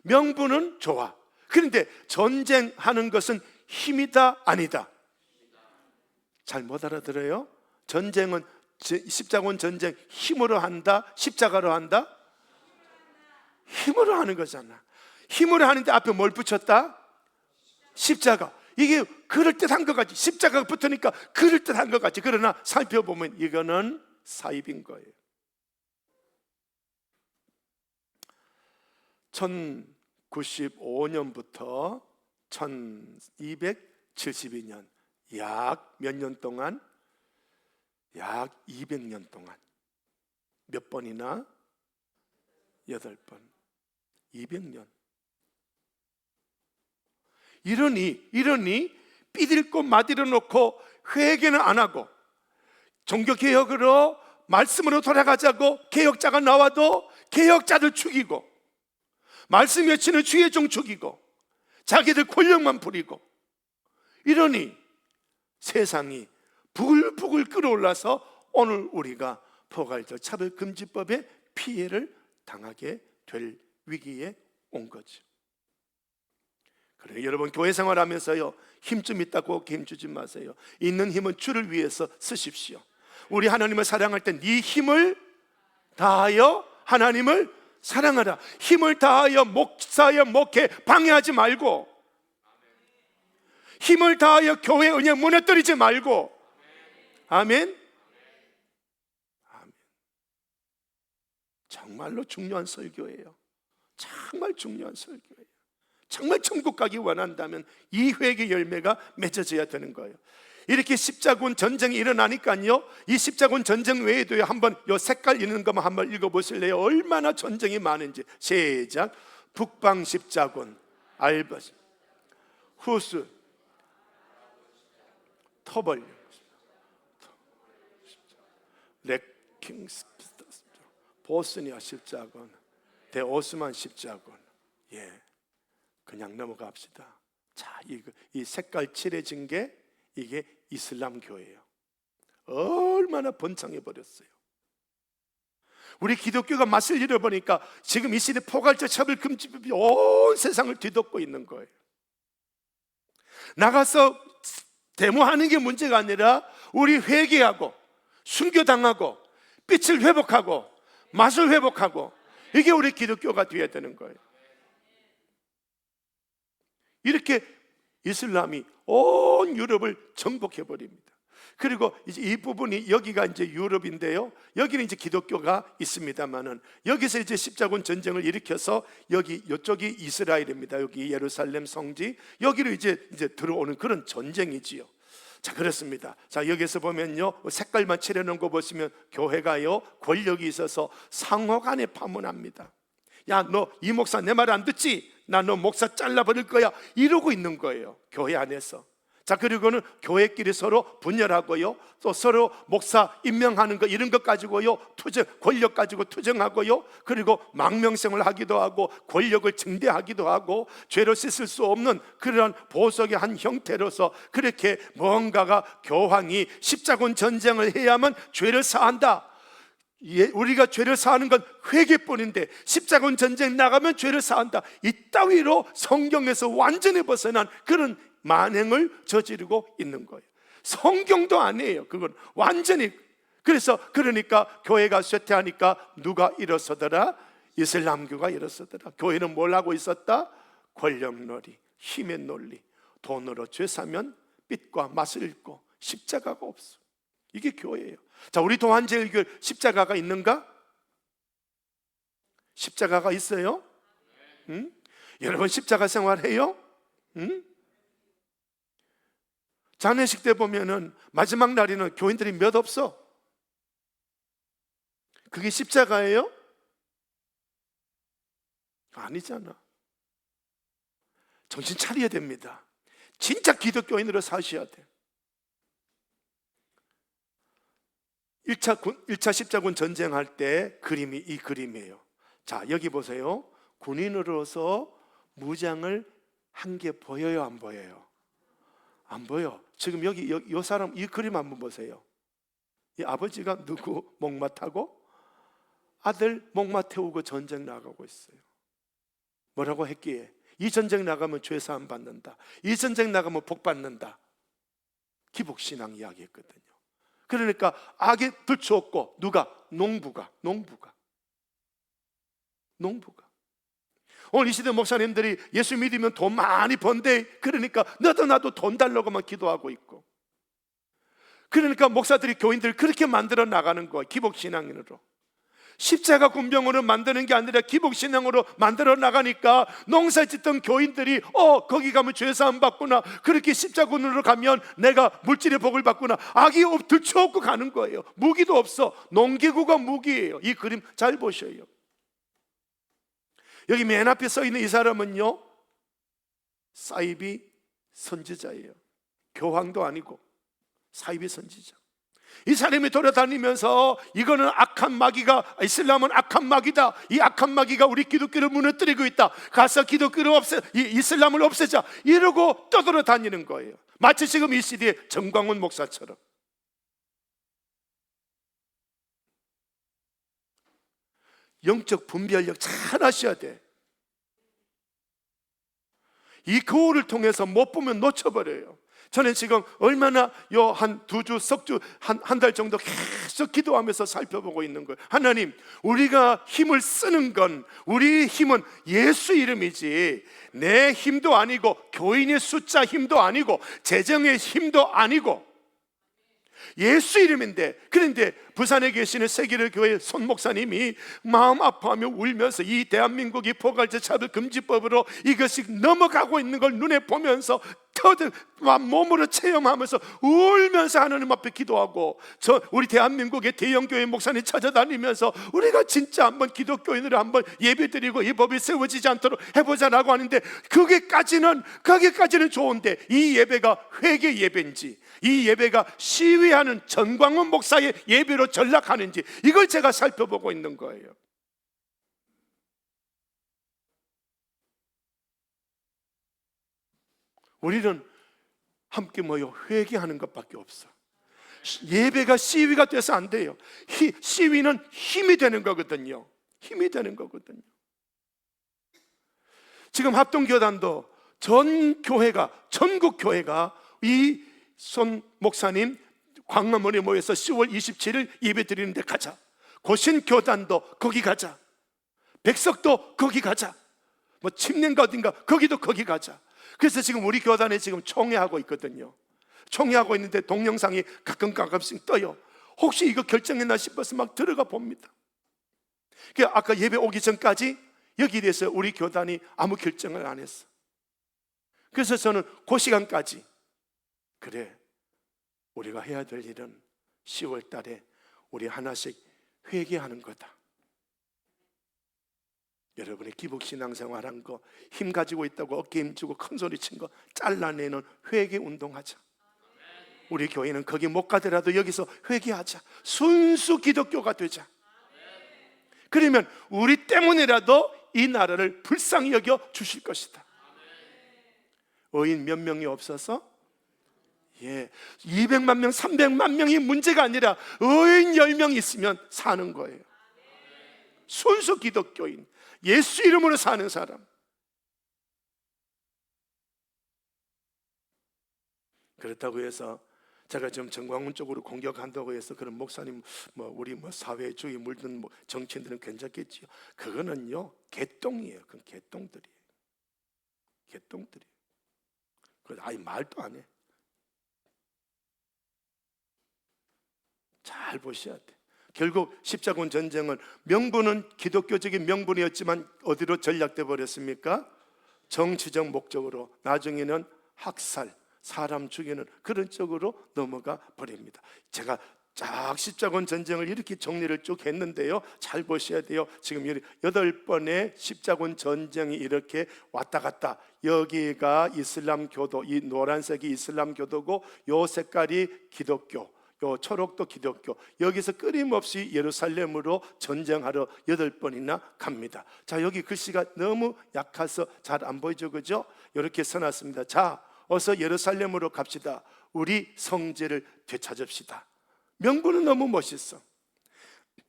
명분은 좋아. 그런데 전쟁하는 것은 힘이다 아니다? 잘 못 알아들어요? 전쟁은, 십자군 전쟁 힘으로 한다, 십자가로 한다? 힘으로 하는 거잖아. 힘으로 하는데 앞에 뭘 붙였다? 십자가. 이게 그럴듯한 것 같지. 십자가가 붙으니까 그럴듯한 것 같지. 그러나 살펴보면 이거는 사입인 거예요. 1095년부터 1272년, 약 몇 년 동안? 약 200년 동안. 몇 번이나? 8번. 200년. 이러니 삐들고 마디를 놓고 회개는 안 하고, 종교개혁으로 말씀으로 돌아가자고 개혁자가 나와도 개혁자들 죽이고, 말씀 외치는 주의 종 죽이고, 자기들 권력만 부리고, 이러니 세상이 부글부글 끓어올라서 오늘 우리가 포괄적 차별금지법의 피해를 당하게 될 위기에 온 거죠. 그래요. 여러분, 교회 생활하면서요, 힘 좀 있다고 힘주지 마세요. 있는 힘은 주를 위해서 쓰십시오. 우리 하나님을 사랑할 때 네 힘을 다하여 하나님을 사랑하라. 힘을 다하여 목사여 목회 방해하지 말고, 힘을 다하여 교회 은혜 무너뜨리지 말고. 아멘. 아멘. 정말로 중요한 설교예요. 정말 중요한 설교예요. 정말 천국 가기 원한다면 이 회개 열매가 맺어져야 되는 거예요. 이렇게 십자군 전쟁이 일어나니까요, 이 십자군 전쟁 외에도요, 한번 요 색깔 있는 것만 한번 읽어보실래요? 얼마나 전쟁이 많은지. 시작. 북방 십자군, 알바, 후스, 터벌, 레킹스, 보스니아 십자군, 대오스만 십자군. 예, 그냥 넘어갑시다. 자, 이 색깔 칠해진 게 이게 이슬람교예요. 얼마나 번창해 버렸어요. 우리 기독교가 맛을 잃어버리니까 지금 이 시대 포괄적 차별금지법이 온 세상을 뒤덮고 있는 거예요. 나가서 데모하는 게 문제가 아니라 우리 회개하고 순교당하고 빛을 회복하고 맛을 회복하고, 이게 우리 기독교가 되어야 되는 거예요. 이렇게 이슬람이 온 유럽을 정복해 버립니다. 그리고 이제 이 부분이, 여기가 이제 유럽인데요, 여기는 이제 기독교가 있습니다만은, 여기서 이제 십자군 전쟁을 일으켜서 이쪽이 이스라엘입니다. 여기 예루살렘 성지, 여기로 이제 들어오는 그런 전쟁이지요. 자, 그렇습니다. 자, 여기서 보면요, 색깔만 칠해놓은 거 보시면 교회가요, 권력이 있어서 상호 간에 파문합니다. 야, 너 이 목사 내 말 안 듣지? 나 너 목사 잘라버릴 거야, 이러고 있는 거예요, 교회 안에서. 자, 그리고는 교회끼리 서로 분열하고요, 또 서로 목사 임명하는 거, 이런 것 가지고요, 권력 가지고 투쟁하고요, 그리고 망명생을 하기도 하고 권력을 증대하기도 하고, 죄로 씻을 수 없는 그런 보석의 한 형태로서 그렇게 뭔가가, 교황이 십자군 전쟁을 해야만 죄를 사한다, 우리가 죄를 사하는 건 회개뿐인데 십자군 전쟁 나가면 죄를 사한다, 이따위로 성경에서 완전히 벗어난 그런 만행을 저지르고 있는 거예요. 성경도 아니에요, 그건 완전히. 그러니까 교회가 쇠퇴하니까 누가 일어서더라? 이슬람교가 일어서더라. 교회는 뭘 하고 있었다? 권력놀이, 힘의 논리, 돈으로 죄 사면 빛과 맛을 잃고 십자가가 없어. 이게 교회예요. 자, 우리 동안제일교회 십자가가 있는가? 십자가가 있어요? 응? 여러분 십자가 생활해요? 응? 장례식 때 보면은 마지막 날에는 교인들이 몇 없어. 그게 십자가예요? 아니잖아. 정신 차려야 됩니다. 진짜 기독교인으로 사셔야 돼. 1차 십자군 전쟁할 때 그림이 이 그림이에요. 자, 여기 보세요. 군인으로서 무장을 한 게 보여요, 안 보여요? 안 보여. 지금 여기 이 사람, 이 그림 한번 보세요. 이 아버지가 누구 목마 타고 아들 목마 태우고 전쟁 나가고 있어요. 뭐라고 했기에? 이 전쟁 나가면 죄 사함 받는다, 이 전쟁 나가면 복 받는다. 기복신앙 이야기했거든요. 그러니까 악에 들추었고, 누가? 농부가. 오늘 이 시대 목사님들이 예수 믿으면 돈 많이 번대, 그러니까 너도 나도 돈 달라고만 기도하고 있고, 그러니까 목사들이 교인들 그렇게 만들어 나가는 거예요. 기복신앙으로. 십자가 군병으로 만드는 게 아니라 기복신앙으로 만들어 나가니까 농사 짓던 교인들이 거기 가면 죄사함 받구나, 그렇게 십자군으로 가면 내가 물질의 복을 받구나, 악이 들쳐업고 가는 거예요. 무기도 없어. 농기구가 무기예요. 이 그림 잘 보셔요. 여기 맨 앞에 서 있는 이 사람은요, 사이비 선지자예요. 교황도 아니고 사이비 선지자. 이 사람이 돌아다니면서 이거는 악한 마귀가, 이슬람은 악한 마귀다, 이 악한 마귀가 우리 기독교를 무너뜨리고 있다, 가서 기독교를 이슬람을 없애자, 이러고 떠돌아다니는 거예요. 마치 지금 이 시대의 정광훈 목사처럼. 영적 분별력 잘 하셔야 돼. 이 거울을 통해서 못 보면 놓쳐버려요. 저는 지금 얼마나 한 2주, 석주, 한 달 정도 계속 기도하면서 살펴보고 있는 거예요. 하나님, 우리가 힘을 쓰는 건, 우리 힘은 예수 이름이지 내 힘도 아니고, 교인의 숫자 힘도 아니고, 재정의 힘도 아니고, 예수 이름인데, 그런데 부산에 계시는 세계를 교회 손 목사님이 마음 아파하며 울면서 이 대한민국이 포괄적 차별 금지법으로 이것이 넘어가고 있는 걸 눈에 보면서 터득 몸으로 체험하면서 울면서 하나님 앞에 기도하고, 우리 대한민국의 대형교회 목사님 찾아다니면서 우리가 진짜 한번 기독교인으로 한번 예배드리고 이 법이 세워지지 않도록 해보자라고 하는데, 거기까지는 좋은데 이 예배가 회개 예배인지, 이 예배가 시위하는 전광훈 목사의 예배로 전락하는지, 이걸 제가 살펴보고 있는 거예요. 우리는 함께 모여 회개하는 것밖에 없어. 예배가 시위가 돼서 안 돼요. 시위는 힘이 되는 거거든요. 힘이 되는 거거든요. 지금 합동교단도 전 교회가, 전국 교회가 이 손 목사님 광화문에 모여서 10월 27일 예배 드리는데 가자. 고신교단도 거기 가자. 백석도 거기 가자. 뭐 침례가 어딘가 거기도 거기 가자. 그래서 지금 우리 교단에 지금 총회하고 있거든요. 총회하고 있는데 동영상이 가끔씩 떠요. 혹시 이거 결정했나 싶어서 막 들어가 봅니다. 아까 예배 오기 전까지 여기에 대해서 우리 교단이 아무 결정을 안 했어. 그래서 저는 그 시간까지, 그래, 우리가 해야 될 일은 10월 달에 우리 하나씩 회개하는 거다. 여러분이 기복신앙생활한 거, 힘 가지고 있다고 어깨 힘주고 큰소리 친 거 잘라내는 회개 운동하자. 우리 교회는 거기 못 가더라도 여기서 회개하자. 순수 기독교가 되자. 그러면 우리 때문이라도 이 나라를 불쌍히 여겨 주실 것이다. 의인 몇 명이 없어서 200만 명, 300만 명이 문제가 아니라 의인 10명 있으면 사는 거예요. 순수 기독교인, 예수 이름으로 사는 사람. 그렇다고 해서 제가 지금 정광훈 쪽으로 공격한다고 해서 그런 목사님, 우리 사회주의 물든 정치인들은 괜찮겠지요. 그거는요 개똥이에요. 그건 개똥들이에요. 개똥들이에요. 그래서 말도 안 해. 잘 보셔야 돼. 결국 십자군 전쟁은 명분은 기독교적인 명분이었지만 어디로 전락돼 버렸습니까? 정치적 목적으로 나중에는 학살, 사람 죽이는 그런 쪽으로 넘어가 버립니다. 제가 쫙 십자군 전쟁을 이렇게 정리를 쭉 했는데요, 잘 보셔야 돼요. 지금 8번의 십자군 전쟁이 이렇게 왔다 갔다. 여기가 이슬람 교도, 이 노란색이 이슬람 교도고 요 색깔이 기독교, 요 초록도 기독교. 여기서 끊임없이 예루살렘으로 전쟁하러 8번이나 갑니다. 자, 여기 글씨가 너무 약해서 잘 안 보이죠, 그죠? 이렇게 써놨습니다. 자, 어서 예루살렘으로 갑시다. 우리 성제를 되찾읍시다. 명분은 너무 멋있어.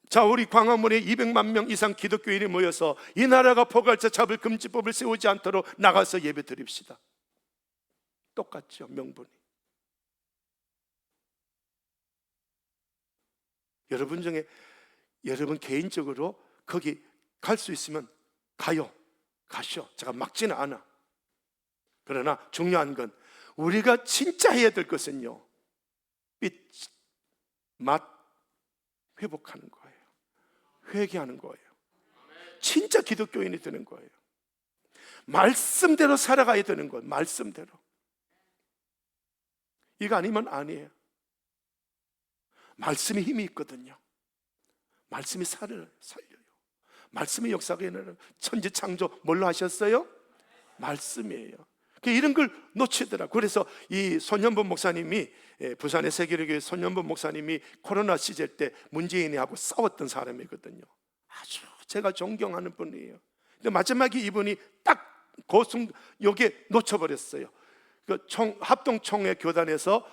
자, 우리 광화문에 200만 명 이상 기독교인이 모여서 이 나라가 포괄적 차별 금지법을 세우지 않도록 나가서 예배 드립시다. 똑같죠, 명분이. 여러분 중에 여러분 개인적으로 거기 갈 수 있으면 가셔. 제가 막지는 않아. 그러나 중요한 건 우리가 진짜 해야 될 것은요, 맛 회복하는 거예요. 회개하는 거예요. 진짜 기독교인이 되는 거예요. 말씀대로 살아가야 되는 거예요. 말씀대로. 이거 아니면 아니에요. 말씀이 힘이 있거든요. 말씀이 살려요. 말씀의 역사가 일어나는 천지창조 뭘로 하셨어요? 말씀이에요. 이런 걸 놓치더라고요. 그래서 이 손현범 목사님이, 부산의 세계교회 손현범 목사님이 코로나 시절 때 문재인이하고 싸웠던 사람이거든요. 아주 제가 존경하는 분이에요. 근데 마지막에 이분이 딱 요게 놓쳐버렸어요. 합동총회 교단에서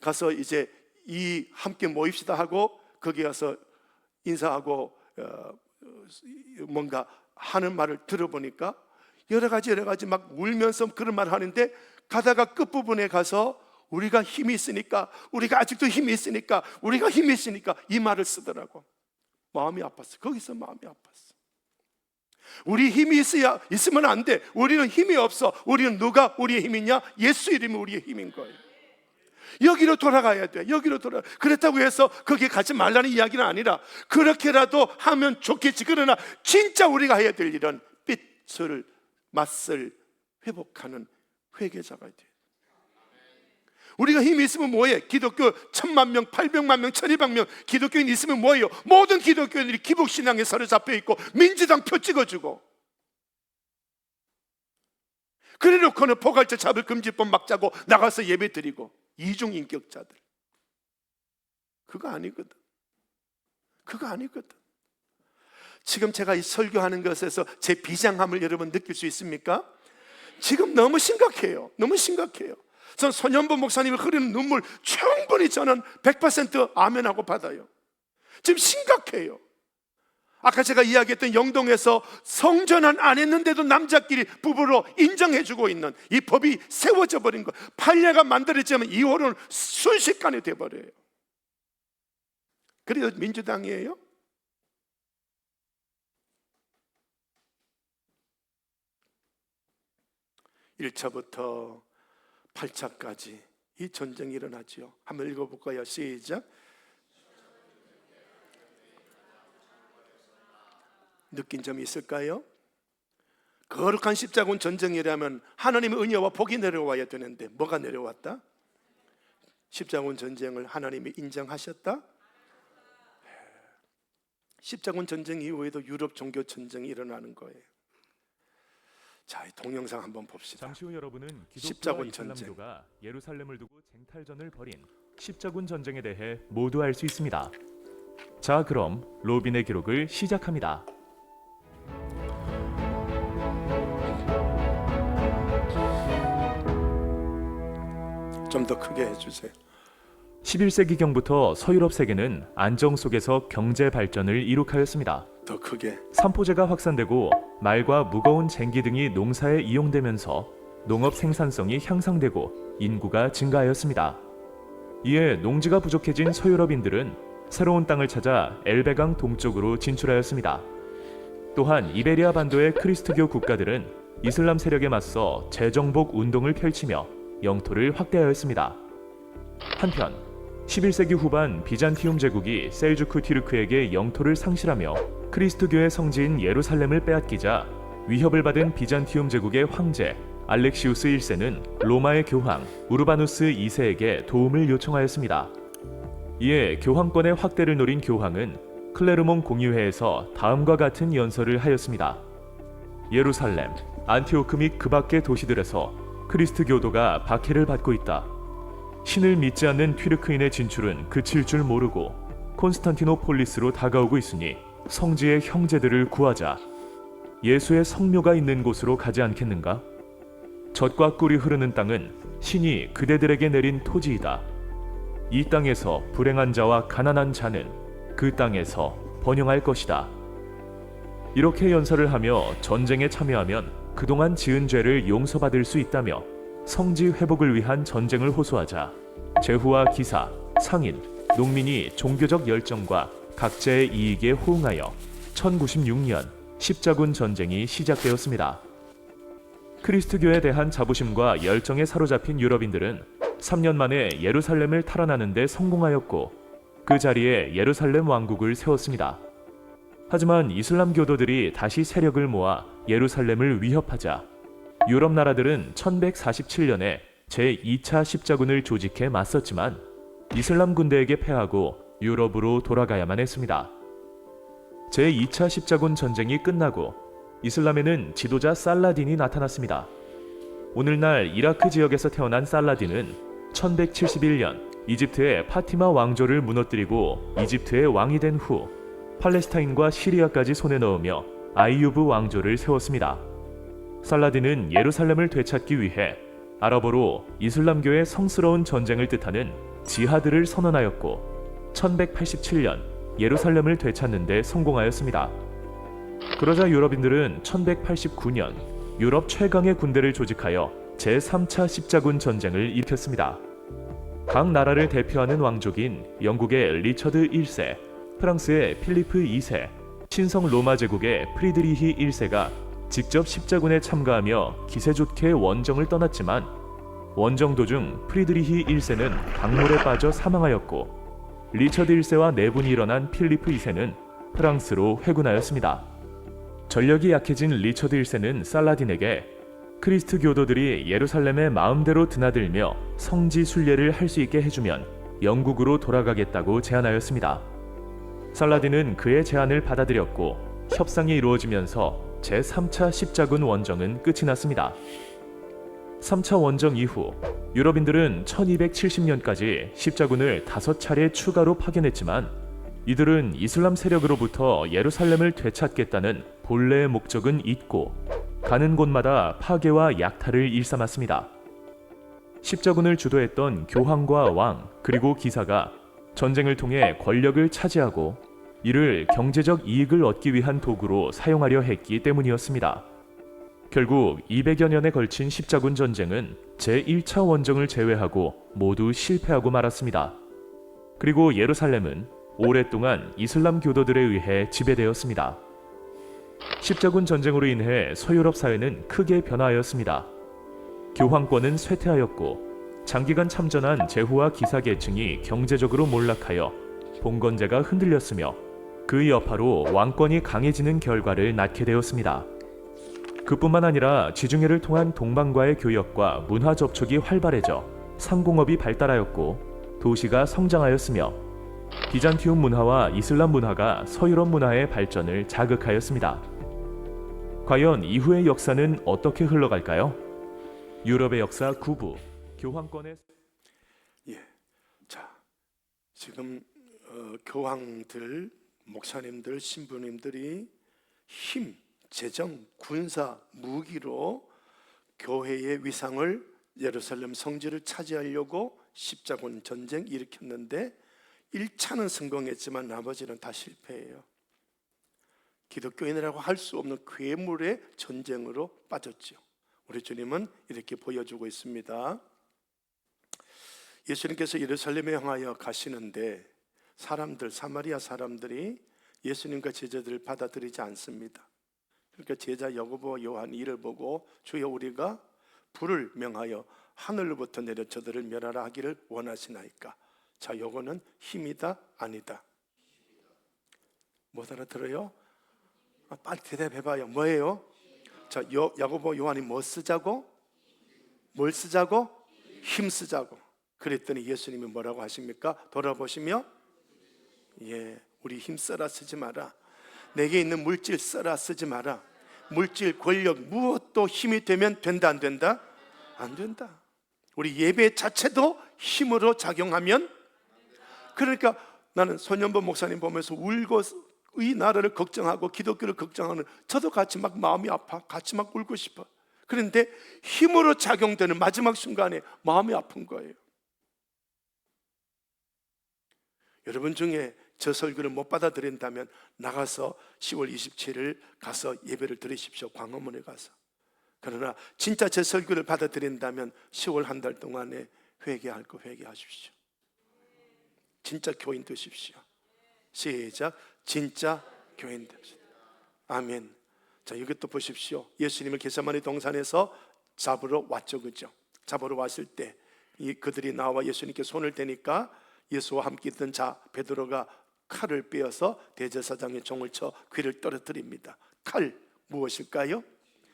가서 이제 이 함께 모입시다 하고 거기 가서 인사하고 뭔가 하는 말을 들어보니까 여러 가지 막 울면서 그런 말을 하는데, 가다가 끝부분에 가서 우리가 힘이 있으니까, 우리가 아직도 힘이 있으니까, 우리가 힘이 있으니까 이 말을 쓰더라고. 마음이 아팠어. 거기서 마음이 아팠어. 우리 힘이 있으면 안 돼. 우리는 힘이 없어. 우리는 누가 우리의 힘이냐? 예수 이름이 우리의 힘인 거예요. 여기로 돌아가야 돼. 여기로 돌아. 그렇다고 해서 거기에 가지 말라는 이야기는 아니라 그렇게라도 하면 좋겠지. 그러나 진짜 우리가 해야 될 일은 빛을 맛을 회복하는 회개자가 돼. 우리가 힘이 있으면 뭐해? 기독교 1000만 명, 800만 명, 1200명 기독교인 있으면 뭐예요? 모든 기독교인들이 기복신앙에 사로잡혀 있고 민주당 표 찍어주고, 그래놓고는 포괄적 차별 금지법 막 짜고 나가서 예배 드리고, 이중인격자들. 그거 아니거든. 그거 아니거든. 지금 제가 이 설교하는 것에서 제 비장함을 여러분 느낄 수 있습니까? 지금 너무 심각해요. 너무 심각해요. 전 손현보 목사님이 흐르는 눈물 충분히 저는 100% 아멘하고 받아요. 지금 심각해요. 아까 제가 이야기했던 영동에서 성전환 안 했는데도 남자끼리 부부로 인정해주고 있는 이 법이 세워져 버린 거, 판례가 만들어지면 이혼은 순식간에 돼버려요. 그래요 민주당이에요? (1차부터) 8차까지 이 전쟁이 일어나죠. 한번 읽어볼까요? 시작. 느낀 점이 있을까요? 거룩한 십자군 전쟁이라면 하나님의 은혜와 복이 내려와야 되는데 뭐가 내려왔다? 십자군 전쟁을 하나님이 인정하셨다? 십자군 전쟁 이후에도 유럽 종교 전쟁이 일어나는 거예요. 자, 이 동영상 한번 봅시다. 잠시 후 여러분은 십자군 기독교와 전쟁. 이슬람교가 예루살렘을 두고 쟁탈전을 벌인 십자군 전쟁에 대해 모두 알 수 있습니다. 자, 그럼 로빈의 기록을 시작합니다. 좀 더 크게 해주세요. 11세기경부터 서유럽 세계는 안정 속에서 경제 발전을 이룩하였습니다. 더 크게. 산포제가 확산되고 말과 무거운 쟁기 등이 농사에 이용되면서 농업 생산성이 향상되고 인구가 증가하였습니다. 이에 농지가 부족해진 서유럽인들은 새로운 땅을 찾아 엘베강 동쪽으로 진출하였습니다. 또한 이베리아 반도의 크리스트교 국가들은 이슬람 세력에 맞서 재정복 운동을 펼치며 영토를 확대하였습니다. 한편 11세기 후반 비잔티움 제국이 셀주크 튀르크에게 영토를 상실하며 크리스트교의 성지인 예루살렘을 빼앗기자 위협을 받은 비잔티움 제국의 황제 알렉시우스 1세는 로마의 교황 우르바누스 2세에게 도움을 요청하였습니다. 이에 교황권의 확대를 노린 교황은 클레르몬 공의회에서 다음과 같은 연설을 하였습니다. 예루살렘, 안티오크 및 그 밖의 도시들에서 크리스트교도가 박해를 받고 있다. 신을 믿지 않는 튀르크인의 진출은 그칠 줄 모르고 콘스탄티노폴리스로 다가오고 있으니 성지의 형제들을 구하자. 예수의 성묘가 있는 곳으로 가지 않겠는가? 젖과 꿀이 흐르는 땅은 신이 그대들에게 내린 토지이다. 이 땅에서 불행한 자와 가난한 자는 그 땅에서 번영할 것이다. 이렇게 연설을 하며 전쟁에 참여하면 그동안 지은 죄를 용서받을 수 있다며 성지 회복을 위한 전쟁을 호소하자 제후와 기사, 상인, 농민이 종교적 열정과 각자의 이익에 호응하여 1096년 십자군 전쟁이 시작되었습니다. 크리스트교에 대한 자부심과 열정에 사로잡힌 유럽인들은 3년 만에 예루살렘을 탈환하는 데 성공하였고 그 자리에 예루살렘 왕국을 세웠습니다. 하지만 이슬람 교도들이 다시 세력을 모아 예루살렘을 위협하자 유럽 나라들은 1147년에 제2차 십자군을 조직해 맞섰지만 이슬람 군대에게 패하고 유럽으로 돌아가야만 했습니다. 제2차 십자군 전쟁이 끝나고 이슬람에는 지도자 살라딘이 나타났습니다. 오늘날 이라크 지역에서 태어난 살라딘은 1171년 이집트의 파티마 왕조를 무너뜨리고 이집트의 왕이 된 후 팔레스타인과 시리아까지 손에 넣으며 아이유브 왕조를 세웠습니다. 살라딘은 예루살렘을 되찾기 위해 아랍어로 이슬람교의 성스러운 전쟁을 뜻하는 지하드를 선언하였고 1187년 예루살렘을 되찾는 데 성공하였습니다. 그러자 유럽인들은 1189년 유럽 최강의 군대를 조직하여 제3차 십자군 전쟁을 일으켰습니다. 각 나라를 대표하는 왕족인 영국의 리처드 1세, 프랑스의 필리프 2세, 신성 로마 제국의 프리드리히 1세가 직접 십자군에 참가하며 기세 좋게 원정을 떠났지만 원정 도중 프리드리히 1세는 강물에 빠져 사망하였고 리처드 1세와 내분이 일어난 필리프 2세는 프랑스로 회군하였습니다. 전력이 약해진 리처드 1세는 살라딘에게 크리스트 교도들이 예루살렘에 마음대로 드나들며 성지 순례를 할 수 있게 해주면 영국으로 돌아가겠다고 제안하였습니다. 살라딘은 그의 제안을 받아들였고 협상이 이루어지면서 제3차 십자군 원정은 끝이 났습니다. 3차 원정 이후 유럽인들은 1270년까지 십자군을 5차례 추가로 파견했지만 이들은 이슬람 세력으로부터 예루살렘을 되찾겠다는 본래의 목적은 잊고 가는 곳마다 파괴와 약탈을 일삼았습니다. 십자군을 주도했던 교황과 왕 그리고 기사가 전쟁을 통해 권력을 차지하고 이를 경제적 이익을 얻기 위한 도구로 사용하려 했기 때문이었습니다. 결국 200여 년에 걸친 십자군 전쟁은 제1차 원정을 제외하고 모두 실패하고 말았습니다. 그리고 예루살렘은 오랫동안 이슬람 교도들에 의해 지배되었습니다. 십자군 전쟁으로 인해 서유럽 사회는 크게 변화하였습니다. 교황권은 쇠퇴하였고 장기간 참전한 제후와 기사 계층이 경제적으로 몰락하여 봉건제가 흔들렸으며 그 여파로 왕권이 강해지는 결과를 낳게 되었습니다. 그뿐만 아니라 지중해를 통한 동방과의 교역과 문화 접촉이 활발해져 상공업이 발달하였고 도시가 성장하였으며 비잔티움 문화와 이슬람 문화가 서유럽 문화의 발전을 자극하였습니다. 과연 이후의 역사는 어떻게 흘러갈까요? 유럽의 역사 9부 교황권의 자, 지금 교황들, 목사님들, 신부님들이 힘, 재정, 군사, 무기로 교회의 위상을 예루살렘 성지를 차지하려고 십자군 전쟁 일으켰는데 1차는 성공했지만 나머지는 다 실패해요. 기독교인이라고 할 수 없는 괴물의 전쟁으로 빠졌죠. 우리 주님은 이렇게 보여주고 있습니다. 예수님께서 예루살렘에 향하여 가시는데 사마리아 사람들이 예수님과 제자들을 받아들이지 않습니다. 그러니까 제자 야고보, 요한이 이를 보고 주여 우리가 불을 명하여 하늘로부터 내려 저들을 멸하라 하기를 원하시나이까. 자, 요거는 힘이다 아니다? 못 알아들어요? 빨리 대답해봐요. 뭐예요? 자, 야고보, 요한이 뭐 쓰자고? 뭘 쓰자고? 힘 쓰자고. 그랬더니 예수님이 뭐라고 하십니까? 돌아보시며 우리 힘 써라 쓰지 마라. 내게 있는 물질 써라 쓰지 마라. 물질, 권력 무엇도 힘이 되면 된다 안 된다? 안 된다. 우리 예배 자체도 힘으로 작용하면, 그러니까 나는 손연보 목사님 보면서 울고 이 나라를 걱정하고 기독교를 걱정하는 저도 같이 막 마음이 아파. 같이 막 울고 싶어. 그런데 힘으로 작용되는 마지막 순간에 마음이 아픈 거예요. 여러분 중에 저 설교를 못 받아들인다면 나가서 10월 27일 가서 예배를 드리십시오. 광화문에 가서. 그러나 진짜 제 설교를 받아들인다면 10월 한 달 동안에 회개할 거 회개하십시오. 진짜 교인 되십시오. 시작. 진짜 교인 되십시오. 아멘. 자, 이것도 보십시오. 예수님을 겟세마네 동산에서 잡으러 왔죠, 그죠? 잡으러 왔을 때 그들이 나와 예수님께 손을 대니까 예수와 함께 있던 베드로가 칼을 빼어서 대제사장의 종을 쳐 귀를 떨어뜨립니다. 칼 무엇일까요?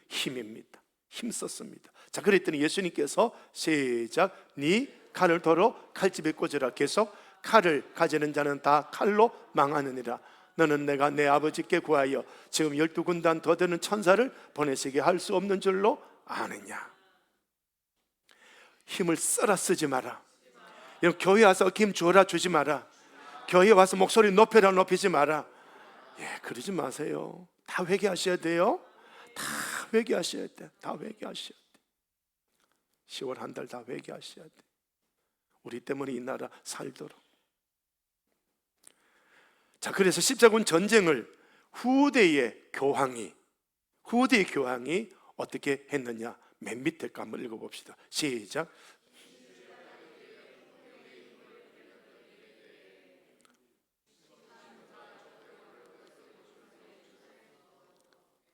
힘입니다. 힘 썼습니다. 자, 그랬더니 예수님께서 시작. 네 칼을 도로 칼집에 꽂으라. 계속 칼을 가지는 자는 다 칼로 망하느니라. 너는 내가 내 아버지께 구하여 지금 12군단 더 되는 천사를 보내시게 할 수 없는 줄로 아느냐. 힘을 써라 쓰지 마라. 교회 와서 힘 주어라 주지 마라. 교회 와서 목소리 높여라 높이지 마라. 그러지 마세요. 다 회개하셔야 돼요. 다 회개하셔야 돼. 다 회개하셔야 돼. 10월 한 달 다 회개하셔야 돼. 우리 때문에 이 나라 살도록. 자, 그래서 십자군 전쟁을 후대의 교황이 어떻게 했느냐? 맨 밑에 거 한번 읽어봅시다. 시작.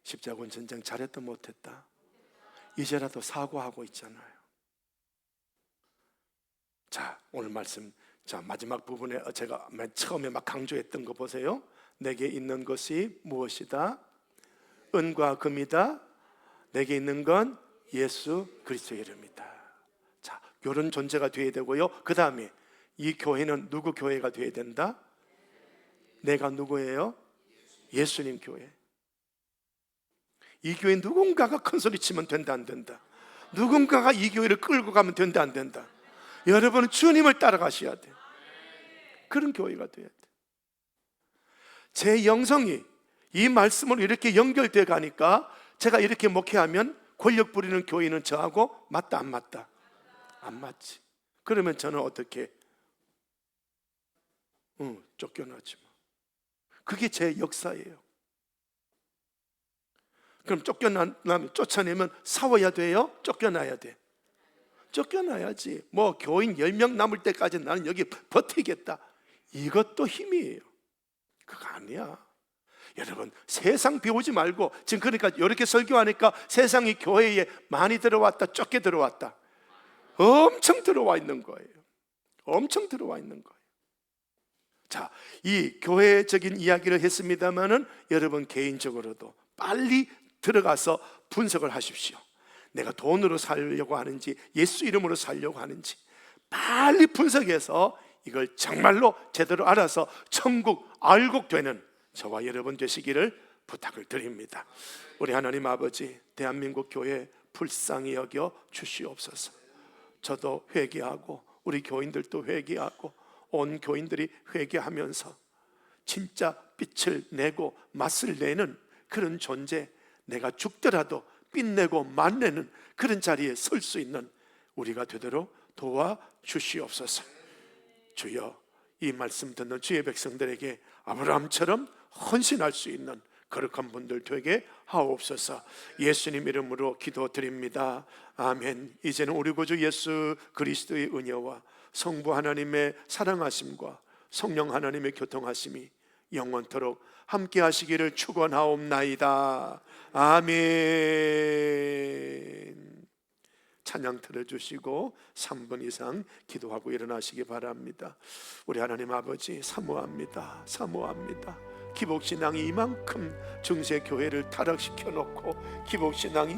십자군 전쟁 잘했다 못했다? 이제라도 사과하고 있잖아요. 자, 오늘 말씀, 자, 마지막 부분에 제가 맨 처음에 막 강조했던 거 보세요. 내게 있는 것이 무엇이다? 은과 금이다. 내게 있는 건 예수 그리스도의 이름이다. 자, 이런 존재가 되어야 되고요. 그 다음에 이 교회는 누구 교회가 되어야 된다? 내가 누구예요? 예수님 교회. 이 교회 누군가가 큰 소리 치면 된다 안 된다? 누군가가 이 교회를 끌고 가면 된다 안 된다? 여러분은 주님을 따라가셔야 돼요. 그런 교회가 돼야 돼. 제 영성이 이 말씀으로 이렇게 연결돼 가니까 제가 이렇게 목회하면 권력 부리는 교인은 저하고 맞다 안 맞다? 안 맞지. 그러면 저는 어떻게? 쫓겨나지 마. 그게 제 역사예요. 그럼 쫓아내면 싸워야 돼요? 쫓겨나야 돼? 쫓겨나야지. 뭐 교인 10명 남을 때까지 나는 여기 버티겠다, 이것도 힘이에요. 그거 아니야. 여러분, 세상 배우지 말고, 지금 그러니까 이렇게 설교하니까 세상이 교회에 많이 들어왔다, 적게 들어왔다? 엄청 들어와 있는 거예요. 엄청 들어와 있는 거예요. 자, 이 교회적인 이야기를 했습니다마는 여러분 개인적으로도 빨리 들어가서 분석을 하십시오. 내가 돈으로 살려고 하는지 예수 이름으로 살려고 하는지 빨리 분석해서 이걸 정말로 제대로 알아서 천국 알곡 되는 저와 여러분 되시기를 부탁을 드립니다. 우리 하나님 아버지, 대한민국 교회 불쌍히 여겨 주시옵소서. 저도 회개하고 우리 교인들도 회개하고 온 교인들이 회개하면서 진짜 빛을 내고 맛을 내는 그런 존재, 내가 죽더라도 빛내고 맛내는 그런 자리에 설 수 있는 우리가 되도록 도와주시옵소서. 주여, 이 말씀 듣는 주의 백성들에게 아브라함처럼 헌신할 수 있는 거룩한 분들 되게 하옵소서. 예수님 이름으로 기도드립니다. 아멘. 이제는 우리 구주 예수 그리스도의 은혜와 성부 하나님의 사랑하심과 성령 하나님의 교통하심이 영원토록 함께 하시기를 축원하옵나이다. 아멘. 찬양 들어주시고 3분 이상 기도하고 일어나시기 바랍니다. 우리 하나님 아버지, 사모합니다. 사모합니다. 기복신앙이 이만큼 중세교회를 타락시켜 놓고 기복신앙이